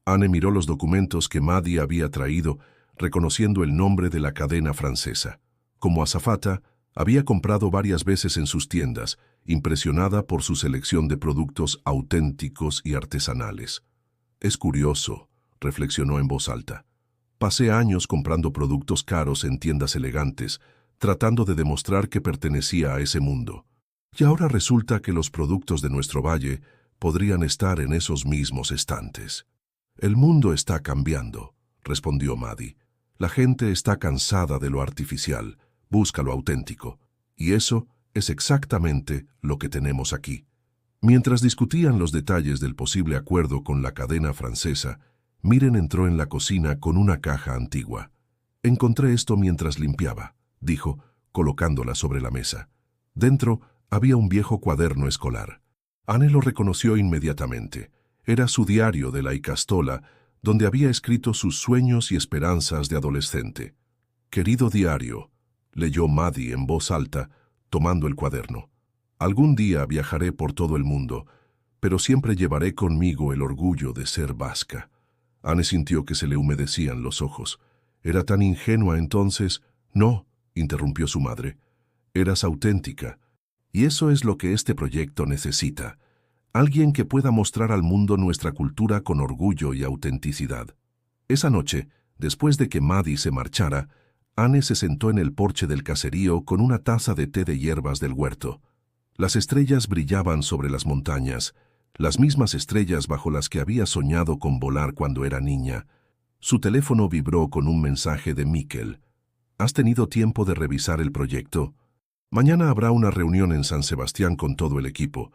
Anne miró los documentos que Madi había traído, reconociendo el nombre de la cadena francesa. Como azafata, había comprado varias veces en sus tiendas, impresionada por su selección de productos auténticos y artesanales. «Es curioso», reflexionó en voz alta. «Pasé años comprando productos caros en tiendas elegantes, tratando de demostrar que pertenecía a ese mundo. Y ahora resulta que los productos de nuestro valle podrían estar en esos mismos estantes». «El mundo está cambiando», respondió Madi. «La gente está cansada de lo artificial, busca lo auténtico. Y eso es exactamente lo que tenemos aquí». Mientras discutían los detalles del posible acuerdo con la cadena francesa, Miren entró en la cocina con una caja antigua. «Encontré esto mientras limpiaba», dijo, colocándola sobre la mesa. Dentro había un viejo cuaderno escolar. Anne lo reconoció inmediatamente. Era su diario de la Icastola, donde había escrito sus sueños y esperanzas de adolescente. «Querido diario», leyó Maddie en voz alta, tomando el cuaderno. «Algún día viajaré por todo el mundo, pero siempre llevaré conmigo el orgullo de ser vasca». Anne sintió que se le humedecían los ojos. «¿Era tan ingenua entonces?» «No», interrumpió su madre. «Eras auténtica. Y eso es lo que este proyecto necesita. Alguien que pueda mostrar al mundo nuestra cultura con orgullo y autenticidad». Esa noche, después de que Maddie se marchara, Anne se sentó en el porche del caserío con una taza de té de hierbas del huerto. Las estrellas brillaban sobre las montañas, las mismas estrellas bajo las que había soñado con volar cuando era niña. Su teléfono vibró con un mensaje de Mikkel. «¿Has tenido tiempo de revisar el proyecto? Mañana habrá una reunión en San Sebastián con todo el equipo.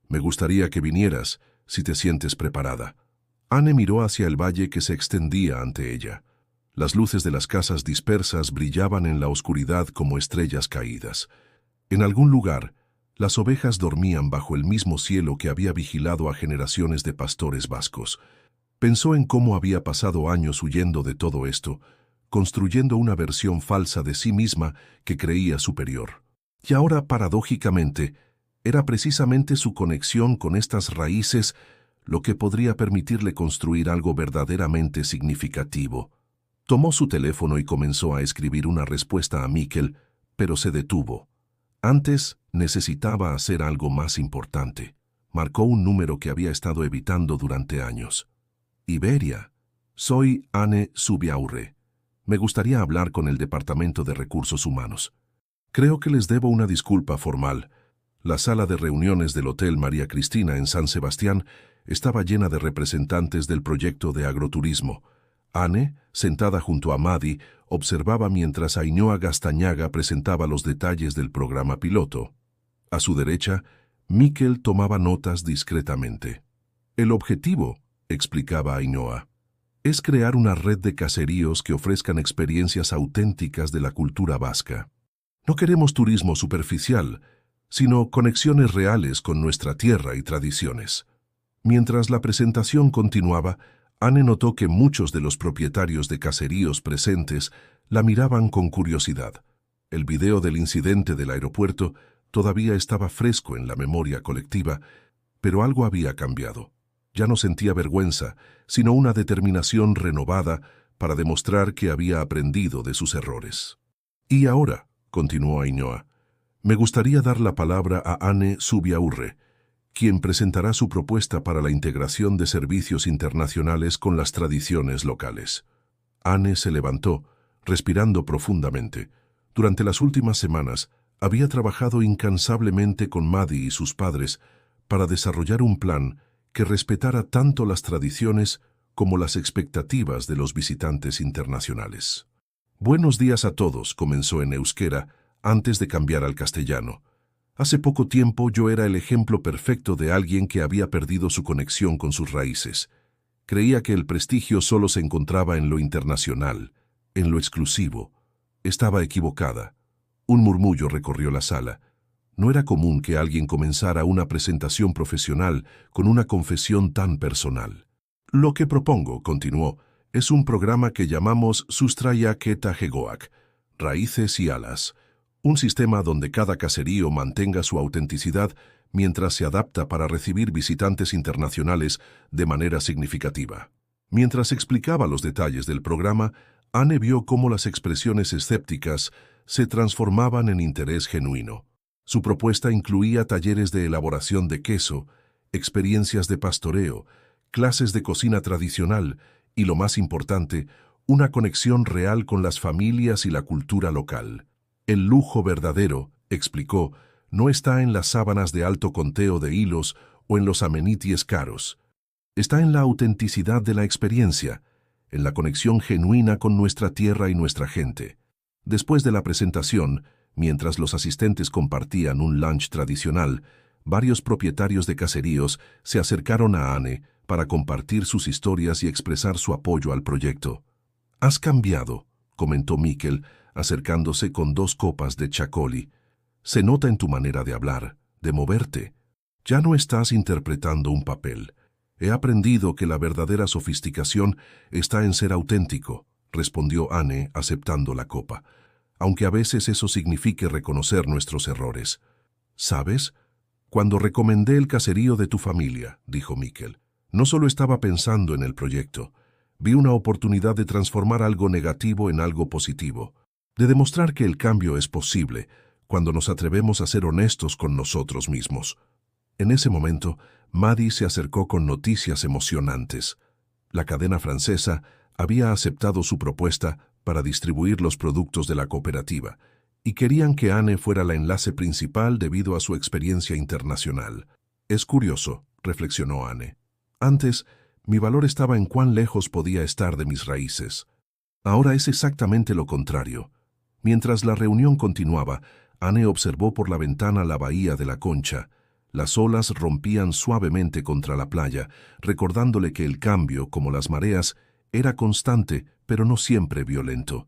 Me gustaría que vinieras, si te sientes preparada». Anne miró hacia el valle que se extendía ante ella. Las luces de las casas dispersas brillaban en la oscuridad como estrellas caídas. En algún lugar, las ovejas dormían bajo el mismo cielo que había vigilado a generaciones de pastores vascos. Pensó en cómo había pasado años huyendo de todo esto, construyendo una versión falsa de sí misma que creía superior. Y ahora, paradójicamente, era precisamente su conexión con estas raíces lo que podría permitirle construir algo verdaderamente significativo. Tomó su teléfono y comenzó a escribir una respuesta a Mikkel, pero se detuvo. Antes necesitaba hacer algo más importante. Marcó un número que había estado evitando durante años. «Iberia. Soy Anne Zubiaurre. Me gustaría hablar con el Departamento de Recursos Humanos. Creo que les debo una disculpa formal. La sala de reuniones del Hotel María Cristina en San Sebastián estaba llena de representantes del proyecto de agroturismo. Anne, sentada junto a Maddie, observaba mientras Ainhoa Gastañaga presentaba los detalles del programa piloto. A su derecha, Mikkel tomaba notas discretamente. «El objetivo», explicaba Ainhoa, «es crear una red de caseríos que ofrezcan experiencias auténticas de la cultura vasca. No queremos turismo superficial, sino conexiones reales con nuestra tierra y tradiciones». Mientras la presentación continuaba, Anne notó que muchos de los propietarios de caseríos presentes la miraban con curiosidad. El video del incidente del aeropuerto todavía estaba fresco en la memoria colectiva, pero algo había cambiado. Ya no sentía vergüenza, sino una determinación renovada para demostrar que había aprendido de sus errores. «Y ahora», continuó Ainhoa, «me gustaría dar la palabra a Anne Zubiaurre, quien presentará su propuesta para la integración de servicios internacionales con las tradiciones locales». Anne se levantó, respirando profundamente. Durante las últimas semanas, había trabajado incansablemente con Maddie y sus padres para desarrollar un plan que respetara tanto las tradiciones como las expectativas de los visitantes internacionales. «Buenos días a todos», comenzó en euskera, antes de cambiar al castellano. «Hace poco tiempo yo era el ejemplo perfecto de alguien que había perdido su conexión con sus raíces. Creía que el prestigio solo se encontraba en lo internacional, en lo exclusivo. Estaba equivocada». Un murmullo recorrió la sala. No era común que alguien comenzara una presentación profesional con una confesión tan personal. «Lo que propongo», continuó, «es un programa que llamamos Sustraya Keta Hegoak, Raíces y Alas. Un sistema donde cada caserío mantenga su autenticidad mientras se adapta para recibir visitantes internacionales de manera significativa». Mientras explicaba los detalles del programa, Anne vio cómo las expresiones escépticas se transformaban en interés genuino. Su propuesta incluía talleres de elaboración de queso, experiencias de pastoreo, clases de cocina tradicional y, lo más importante, una conexión real con las familias y la cultura local. «El lujo verdadero», explicó, «no está en las sábanas de alto conteo de hilos o en los amenities caros. Está en la autenticidad de la experiencia, en la conexión genuina con nuestra tierra y nuestra gente». Después de la presentación, mientras los asistentes compartían un lunch tradicional, varios propietarios de caseríos se acercaron a Anne para compartir sus historias y expresar su apoyo al proyecto. «Has cambiado», comentó Mikkel, acercándose con 2 copas de chacoli. «Se nota en tu manera de hablar, de moverte. Ya no estás interpretando un papel. He aprendido que la verdadera sofisticación está en ser auténtico, respondió Anne, aceptando la copa, aunque a veces eso signifique reconocer nuestros errores. ¿Sabes? Cuando recomendé el caserío de tu familia, dijo Mikkel, no solo estaba pensando en el proyecto. Vi una oportunidad de transformar algo negativo en algo positivo, de demostrar que el cambio es posible cuando nos atrevemos a ser honestos con nosotros mismos. En ese momento, Maddie se acercó con noticias emocionantes. La cadena francesa había aceptado su propuesta para distribuir los productos de la cooperativa y querían que Anne fuera la enlace principal debido a su experiencia internacional. Es curioso, reflexionó Anne. Antes, mi valor estaba en cuán lejos podía estar de mis raíces. Ahora es exactamente lo contrario. Mientras la reunión continuaba, Anne observó por la ventana la bahía de la Concha. Las olas rompían suavemente contra la playa, recordándole que el cambio, como las mareas, era constante, pero no siempre violento.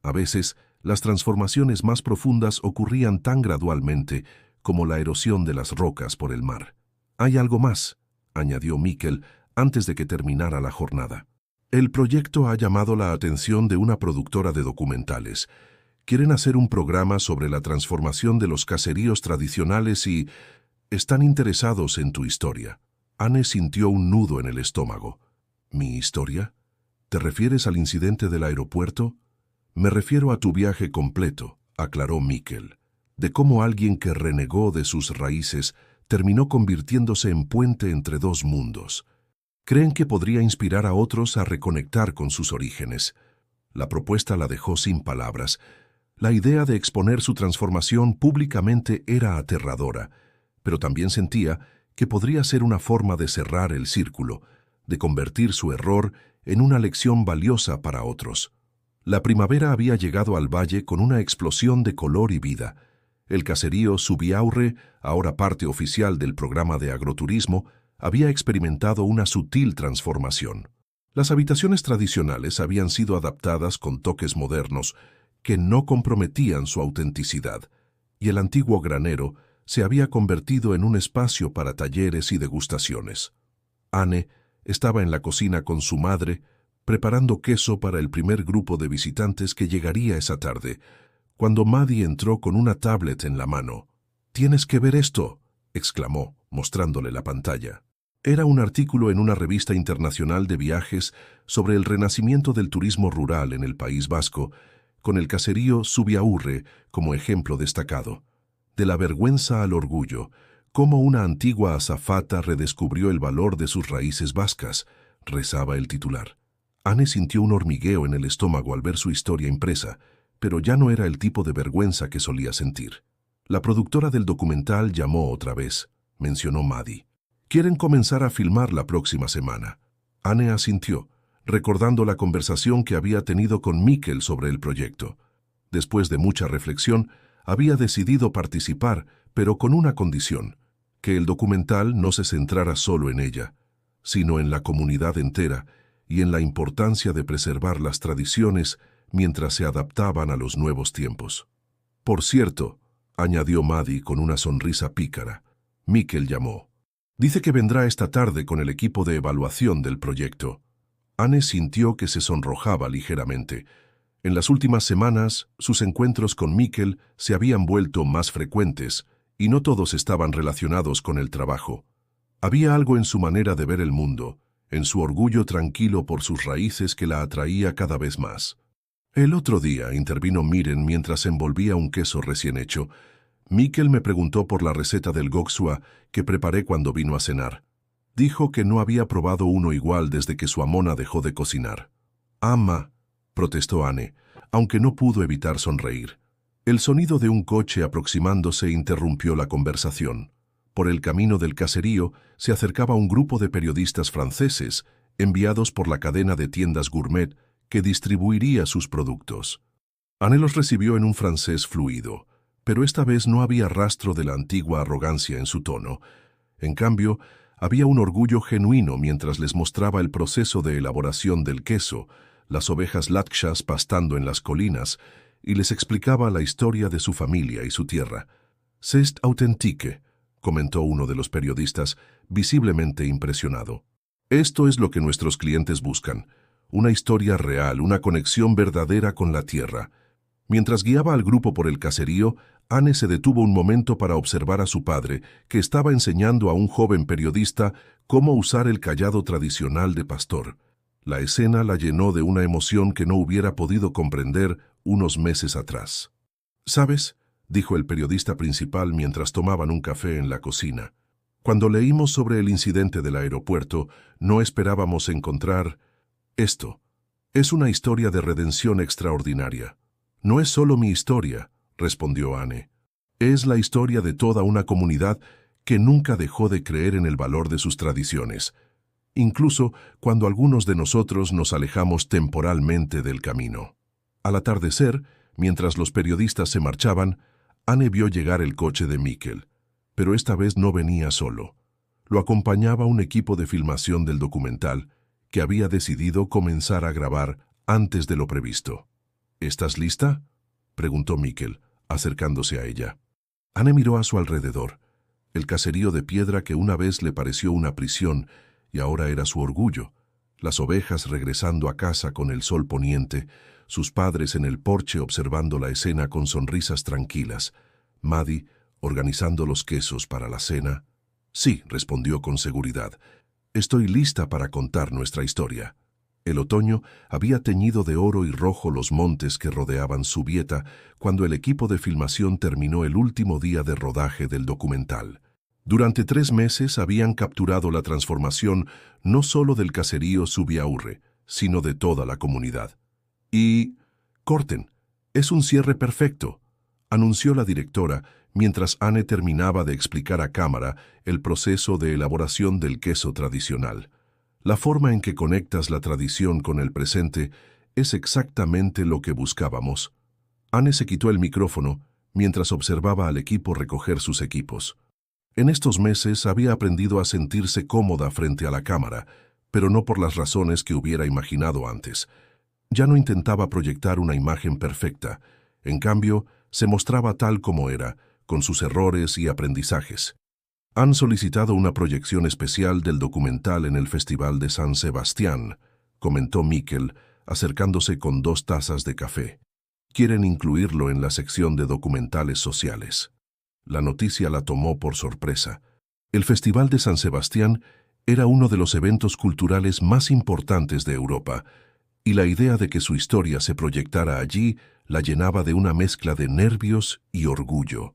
A veces, las transformaciones más profundas ocurrían tan gradualmente como la erosión de las rocas por el mar. «Hay algo más», añadió Mikkel antes de que terminara la jornada. «El proyecto ha llamado la atención de una productora de documentales. Quieren hacer un programa sobre la transformación de los caseríos tradicionales y están interesados en tu historia». Anne sintió un nudo en el estómago. «¿Mi historia? ¿Te refieres al incidente del aeropuerto?» «Me refiero a tu viaje completo», aclaró Mikkel, «de cómo alguien que renegó de sus raíces terminó convirtiéndose en puente entre dos mundos. Creen que podría inspirar a otros a reconectar con sus orígenes». La propuesta la dejó sin palabras. La idea de exponer su transformación públicamente era aterradora, pero también sentía que podría ser una forma de cerrar el círculo, de convertir su error en una lección valiosa para otros. La primavera había llegado al valle con una explosión de color y vida. El caserío Zubiaurre, ahora parte oficial del programa de agroturismo, había experimentado una sutil transformación. Las habitaciones tradicionales habían sido adaptadas con toques modernos que no comprometían su autenticidad, y el antiguo granero se había convertido en un espacio para talleres y degustaciones. Anne estaba en la cocina con su madre, preparando queso para el primer grupo de visitantes que llegaría esa tarde, cuando Maddie entró con una tablet en la mano. «¡Tienes que ver esto!», exclamó, mostrándole la pantalla. Era un artículo en una revista internacional de viajes sobre el renacimiento del turismo rural en el País Vasco, con el caserío Zubiaurre como ejemplo destacado. «De la vergüenza al orgullo, cómo una antigua azafata redescubrió el valor de sus raíces vascas», rezaba el titular. Anne sintió un hormigueo en el estómago al ver su historia impresa, pero ya no era el tipo de vergüenza que solía sentir. «La productora del documental llamó otra vez», mencionó Maddie. «Quieren comenzar a filmar la próxima semana». Anne asintió, recordando la conversación que había tenido con Mikkel sobre el proyecto. Después de mucha reflexión, había decidido participar, pero con una condición: que el documental no se centrara solo en ella, sino en la comunidad entera y en la importancia de preservar las tradiciones mientras se adaptaban a los nuevos tiempos. «Por cierto», añadió Maddie con una sonrisa pícara, «Mikkel llamó. Dice que vendrá esta tarde con el equipo de evaluación del proyecto». Anne sintió que se sonrojaba ligeramente. En las últimas semanas, sus encuentros con Mikkel se habían vuelto más frecuentes, y no todos estaban relacionados con el trabajo. Había algo en su manera de ver el mundo, en su orgullo tranquilo por sus raíces que la atraía cada vez más. «El otro día», intervino Miren mientras envolvía un queso recién hecho, «Mikkel me preguntó por la receta del goksua que preparé cuando vino a cenar. Dijo que no había probado uno igual desde que su amona dejó de cocinar». «Ama», protestó Anne, aunque no pudo evitar sonreír. El sonido de un coche aproximándose interrumpió la conversación. Por el camino del caserío se acercaba un grupo de periodistas franceses, enviados por la cadena de tiendas gourmet que distribuiría sus productos. Anne los recibió en un francés fluido, pero esta vez no había rastro de la antigua arrogancia en su tono. En cambio, había un orgullo genuino mientras les mostraba el proceso de elaboración del queso, las ovejas latkshas pastando en las colinas, y les explicaba la historia de su familia y su tierra. «C'est authentique», comentó uno de los periodistas, visiblemente impresionado. Esto es lo que nuestros clientes buscan. Una historia real, una conexión verdadera con la tierra. Mientras guiaba al grupo por el caserío, Anne se detuvo un momento para observar a su padre, que estaba enseñando a un joven periodista cómo usar el cayado tradicional de pastor. La escena la llenó de una emoción que no hubiera podido comprender unos meses atrás. «¿Sabes?», dijo el periodista principal mientras tomaban un café en la cocina. «Cuando leímos sobre el incidente del aeropuerto, no esperábamos encontrar esto. Es una historia de redención extraordinaria». «No es solo mi historia», respondió Anne. «Es la historia de toda una comunidad que nunca dejó de creer en el valor de sus tradiciones, incluso cuando algunos de nosotros nos alejamos temporalmente del camino». Al atardecer, mientras los periodistas se marchaban, Anne vio llegar el coche de Mikkel, pero esta vez no venía solo. Lo acompañaba un equipo de filmación del documental que había decidido comenzar a grabar antes de lo previsto. «¿Estás lista?», preguntó Mikkel, acercándose a ella. Anne miró a su alrededor. El caserío de piedra que una vez le pareció una prisión y ahora era su orgullo. Las ovejas regresando a casa con el sol poniente, sus padres en el porche observando la escena con sonrisas tranquilas, Maddie organizando los quesos para la cena. «Sí», respondió con seguridad. «Estoy lista para contar nuestra historia». El otoño había teñido de oro y rojo los montes que rodeaban Zubieta cuando el equipo de filmación terminó el último día de rodaje del documental. Durante 3 meses habían capturado la transformación no solo del caserío Zubiaurre, sino de toda la comunidad. «Y corten, es un cierre perfecto», anunció la directora mientras Anne terminaba de explicar a cámara el proceso de elaboración del queso tradicional. «La forma en que conectas la tradición con el presente es exactamente lo que buscábamos». Anne se quitó el micrófono mientras observaba al equipo recoger sus equipos. En estos meses había aprendido a sentirse cómoda frente a la cámara, pero no por las razones que hubiera imaginado antes. Ya no intentaba proyectar una imagen perfecta. En cambio, se mostraba tal como era, con sus errores y aprendizajes. «Han solicitado una proyección especial del documental en el Festival de San Sebastián», comentó Mikkel, acercándose con 2 tazas de café. «Quieren incluirlo en la sección de documentales sociales». La noticia la tomó por sorpresa. El Festival de San Sebastián era uno de los eventos culturales más importantes de Europa, y la idea de que su historia se proyectara allí la llenaba de una mezcla de nervios y orgullo.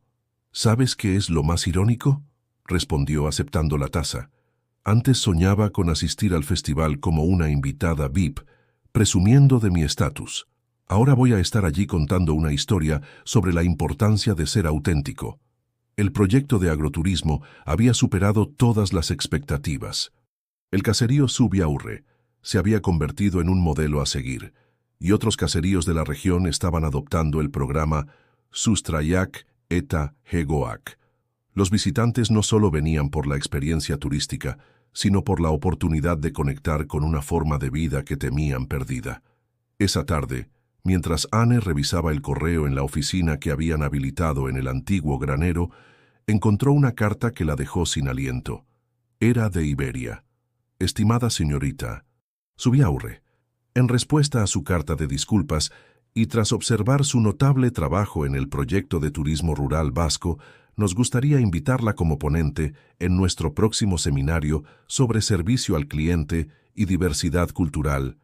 «¿Sabes qué es lo más irónico?», respondió aceptando la taza. «Antes soñaba con asistir al festival como una invitada VIP, presumiendo de mi estatus. Ahora voy a estar allí contando una historia sobre la importancia de ser auténtico». El proyecto de agroturismo había superado todas las expectativas. El caserío Zubiaurre se había convertido en un modelo a seguir, y otros caseríos de la región estaban adoptando el programa Sustraiak eta Hegoak. Los visitantes no solo venían por la experiencia turística, sino por la oportunidad de conectar con una forma de vida que temían perdida. Esa tarde, mientras Anne revisaba el correo en la oficina que habían habilitado en el antiguo granero, encontró una carta que la dejó sin aliento. Era de Iberia. «Estimada señorita Zubiaurre, en respuesta a su carta de disculpas y tras observar su notable trabajo en el proyecto de turismo rural vasco, nos gustaría invitarla como ponente en nuestro próximo seminario sobre servicio al cliente y diversidad cultural».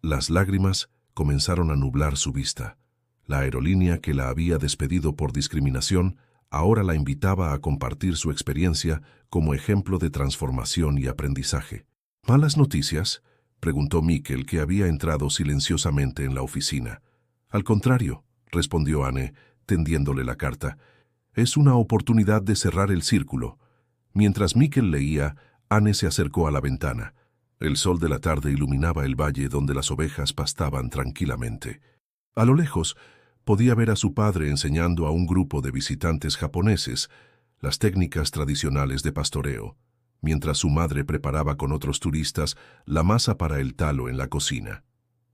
Las lágrimas comenzaron a nublar su vista. La aerolínea que la había despedido por discriminación ahora la invitaba a compartir su experiencia como ejemplo de transformación y aprendizaje. «¿Malas noticias?», preguntó Mikkel, que había entrado silenciosamente en la oficina. «Al contrario», respondió Anne, tendiéndole la carta. «Es una oportunidad de cerrar el círculo». Mientras Mikkel leía, Anne se acercó a la ventana. El sol de la tarde iluminaba el valle donde las ovejas pastaban tranquilamente. A lo lejos, podía ver a su padre enseñando a un grupo de visitantes japoneses las técnicas tradicionales de pastoreo, mientras su madre preparaba con otros turistas la masa para el talo en la cocina.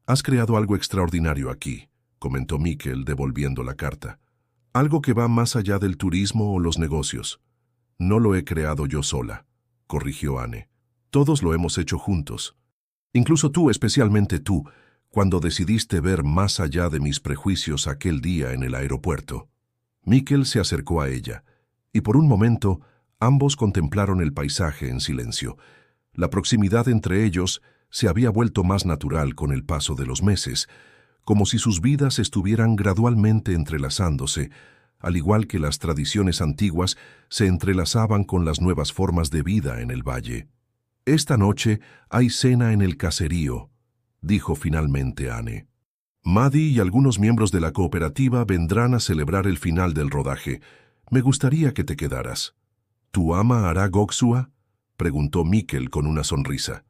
«Has creado algo extraordinario aquí», comentó Mikkel devolviendo la carta. «Algo que va más allá del turismo o los negocios. No lo he creado yo sola, corrigió Anne. Todos lo hemos hecho juntos. Incluso tú, especialmente tú, cuando decidiste ver más allá de mis prejuicios aquel día en el aeropuerto. Mikkel se acercó a ella, y por un momento ambos contemplaron el paisaje en silencio. La proximidad entre ellos se había vuelto más natural con el paso de los meses, como si sus vidas estuvieran gradualmente entrelazándose, al igual que las tradiciones antiguas se entrelazaban con las nuevas formas de vida en el valle. «Esta noche hay cena en el caserío», dijo finalmente Anne. «Maddie y algunos miembros de la cooperativa vendrán a celebrar el final del rodaje. Me gustaría que te quedaras». «¿Tu ama hará goksua?», preguntó Mikkel con una sonrisa.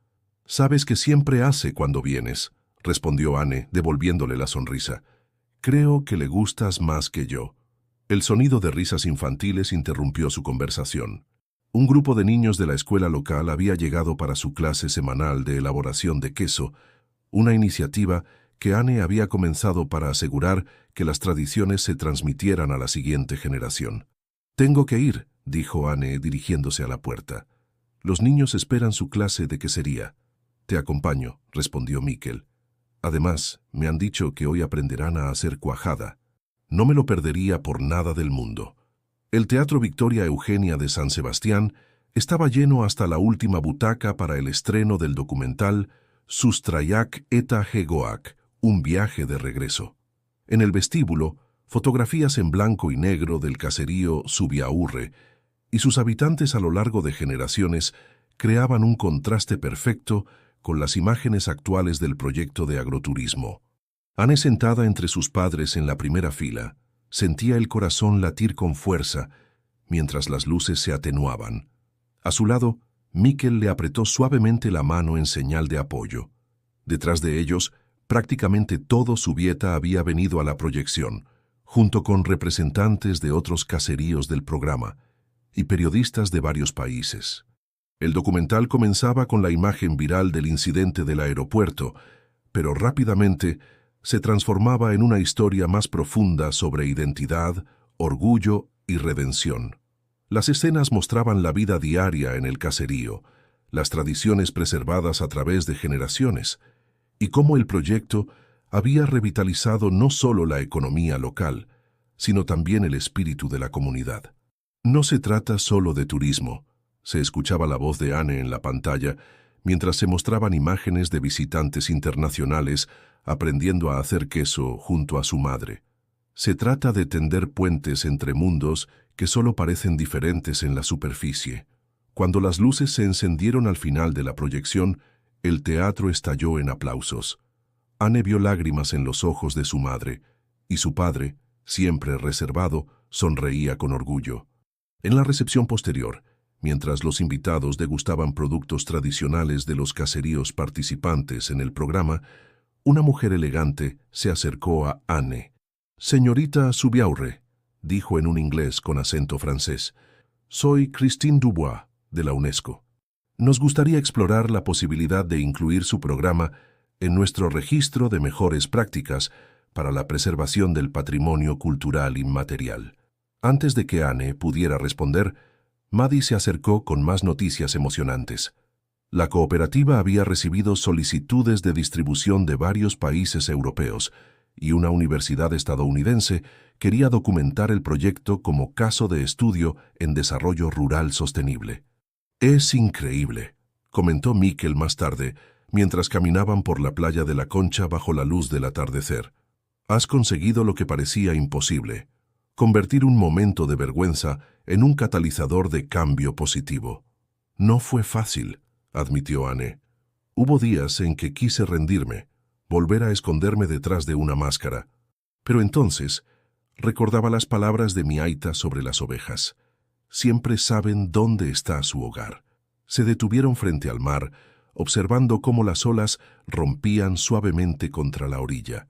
«Sabes que siempre hace cuando vienes», respondió Anne, devolviéndole la sonrisa. «Creo que le gustas más que yo». El sonido de risas infantiles interrumpió su conversación. Un grupo de niños de la escuela local había llegado para su clase semanal de elaboración de queso, una iniciativa que Anne había comenzado para asegurar que las tradiciones se transmitieran a la siguiente generación. «Tengo que ir», dijo Anne dirigiéndose a la puerta. «Los niños esperan su clase de quesería». «Te acompaño», respondió Mikkel. «Además, me han dicho que hoy aprenderán a hacer cuajada. No me lo perdería por nada del mundo». El Teatro Victoria Eugenia de San Sebastián estaba lleno hasta la última butaca para el estreno del documental Sustraiak eta Hegoak, un viaje de regreso. En el vestíbulo, fotografías en blanco y negro del caserío Zubiaurre y sus habitantes a lo largo de generaciones creaban un contraste perfecto con las imágenes actuales del proyecto de agroturismo. Anne, sentada entre sus padres en la primera fila, sentía el corazón latir con fuerza mientras las luces se atenuaban. A su lado, Mikkel le apretó suavemente la mano en señal de apoyo. Detrás de ellos, prácticamente todo Zubieta había venido a la proyección, junto con representantes de otros caseríos del programa y periodistas de varios países. El documental comenzaba con la imagen viral del incidente del aeropuerto, pero rápidamente se transformaba en una historia más profunda sobre identidad, orgullo y redención. Las escenas mostraban la vida diaria en el caserío, las tradiciones preservadas a través de generaciones, y cómo el proyecto había revitalizado no solo la economía local, sino también el espíritu de la comunidad. «No se trata solo de turismo», se escuchaba la voz de Anne en la pantalla, mientras se mostraban imágenes de visitantes internacionales aprendiendo a hacer queso junto a su madre. «Se trata de tender puentes entre mundos que solo parecen diferentes en la superficie». Cuando las luces se encendieron al final de la proyección, el teatro estalló en aplausos. Anne vio lágrimas en los ojos de su madre, y su padre, siempre reservado, sonreía con orgullo. En la recepción posterior, mientras los invitados degustaban productos tradicionales de los caseríos participantes en el programa, una mujer elegante se acercó a Anne. «Señorita Zubiaurre», dijo en un inglés con acento francés, «soy Christine Dubois, de la UNESCO. Nos gustaría explorar la posibilidad de incluir su programa en nuestro registro de mejores prácticas para la preservación del patrimonio cultural inmaterial». Antes de que Anne pudiera responder, Maddie se acercó con más noticias emocionantes. La cooperativa había recibido solicitudes de distribución de varios países europeos y una universidad estadounidense quería documentar el proyecto como caso de estudio en desarrollo rural sostenible. «Es increíble», comentó Mikkel más tarde, mientras caminaban por la playa de la Concha bajo la luz del atardecer. «Has conseguido lo que parecía imposible, convertir un momento de vergüenza en un catalizador de cambio positivo». «No fue fácil», admitió Anne. «Hubo días en que quise rendirme, volver a esconderme detrás de una máscara. Pero entonces recordaba las palabras de mi aita sobre las ovejas. Siempre saben dónde está su hogar». Se detuvieron frente al mar, observando cómo las olas rompían suavemente contra la orilla.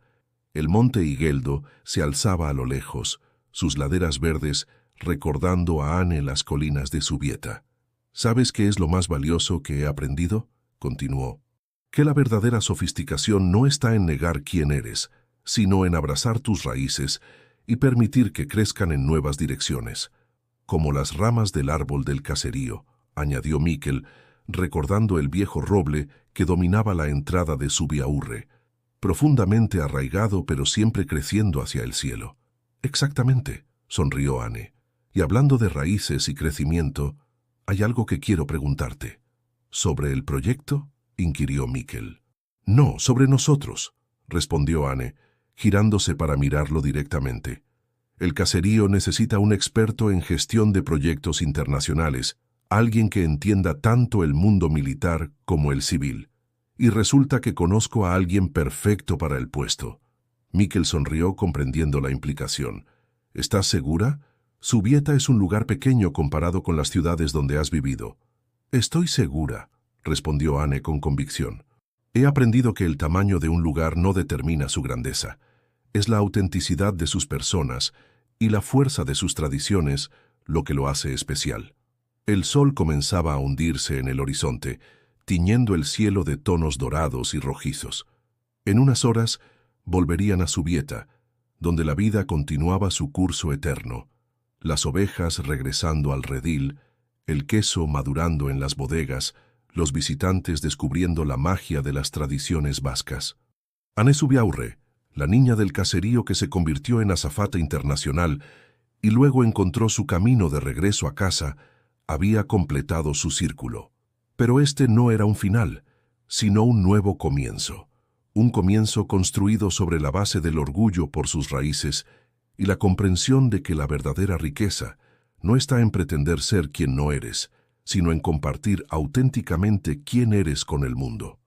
El monte Igueldo se alzaba a lo lejos, sus laderas verdes recordando a Anne las colinas de Zubieta. «¿Sabes qué es lo más valioso que he aprendido?», continuó. «Que la verdadera sofisticación no está en negar quién eres, sino en abrazar tus raíces y permitir que crezcan en nuevas direcciones. como las ramas del árbol del caserío, añadió Miquel, recordando el viejo roble que dominaba la entrada de Zubiaurre, profundamente arraigado pero siempre creciendo hacia el cielo. Exactamente, sonrió Anne. Y hablando de raíces y crecimiento, hay algo que quiero preguntarte. ¿Sobre el proyecto?, inquirió Miquel. No, sobre nosotros, respondió Anne, girándose para mirarlo directamente. El caserío necesita un experto en gestión de proyectos internacionales, alguien que entienda tanto el mundo militar como el civil. Y resulta que conozco a alguien perfecto para el puesto. Miquel sonrió comprendiendo la implicación. ¿Estás segura? Zubieta es un lugar pequeño comparado con las ciudades donde has vivido. Estoy segura, respondió Anne con convicción. He aprendido que el tamaño de un lugar no determina su grandeza. Es la autenticidad de sus personas y la fuerza de sus tradiciones lo que lo hace especial. El sol comenzaba a hundirse en el horizonte, tiñendo el cielo de tonos dorados y rojizos. En unas horas volverían a Zubieta, donde la vida continuaba su curso eterno, las ovejas regresando al redil, el queso madurando en las bodegas, los visitantes descubriendo la magia de las tradiciones vascas. Anne Zubiaurre, la niña del caserío que se convirtió en azafata internacional y luego encontró su camino de regreso a casa, había completado su círculo. Pero este no era un final, sino un nuevo comienzo. Un comienzo construido sobre la base del orgullo por sus raíces y la comprensión de que la verdadera riqueza no está en pretender ser quien no eres, sino en compartir auténticamente quién eres con el mundo.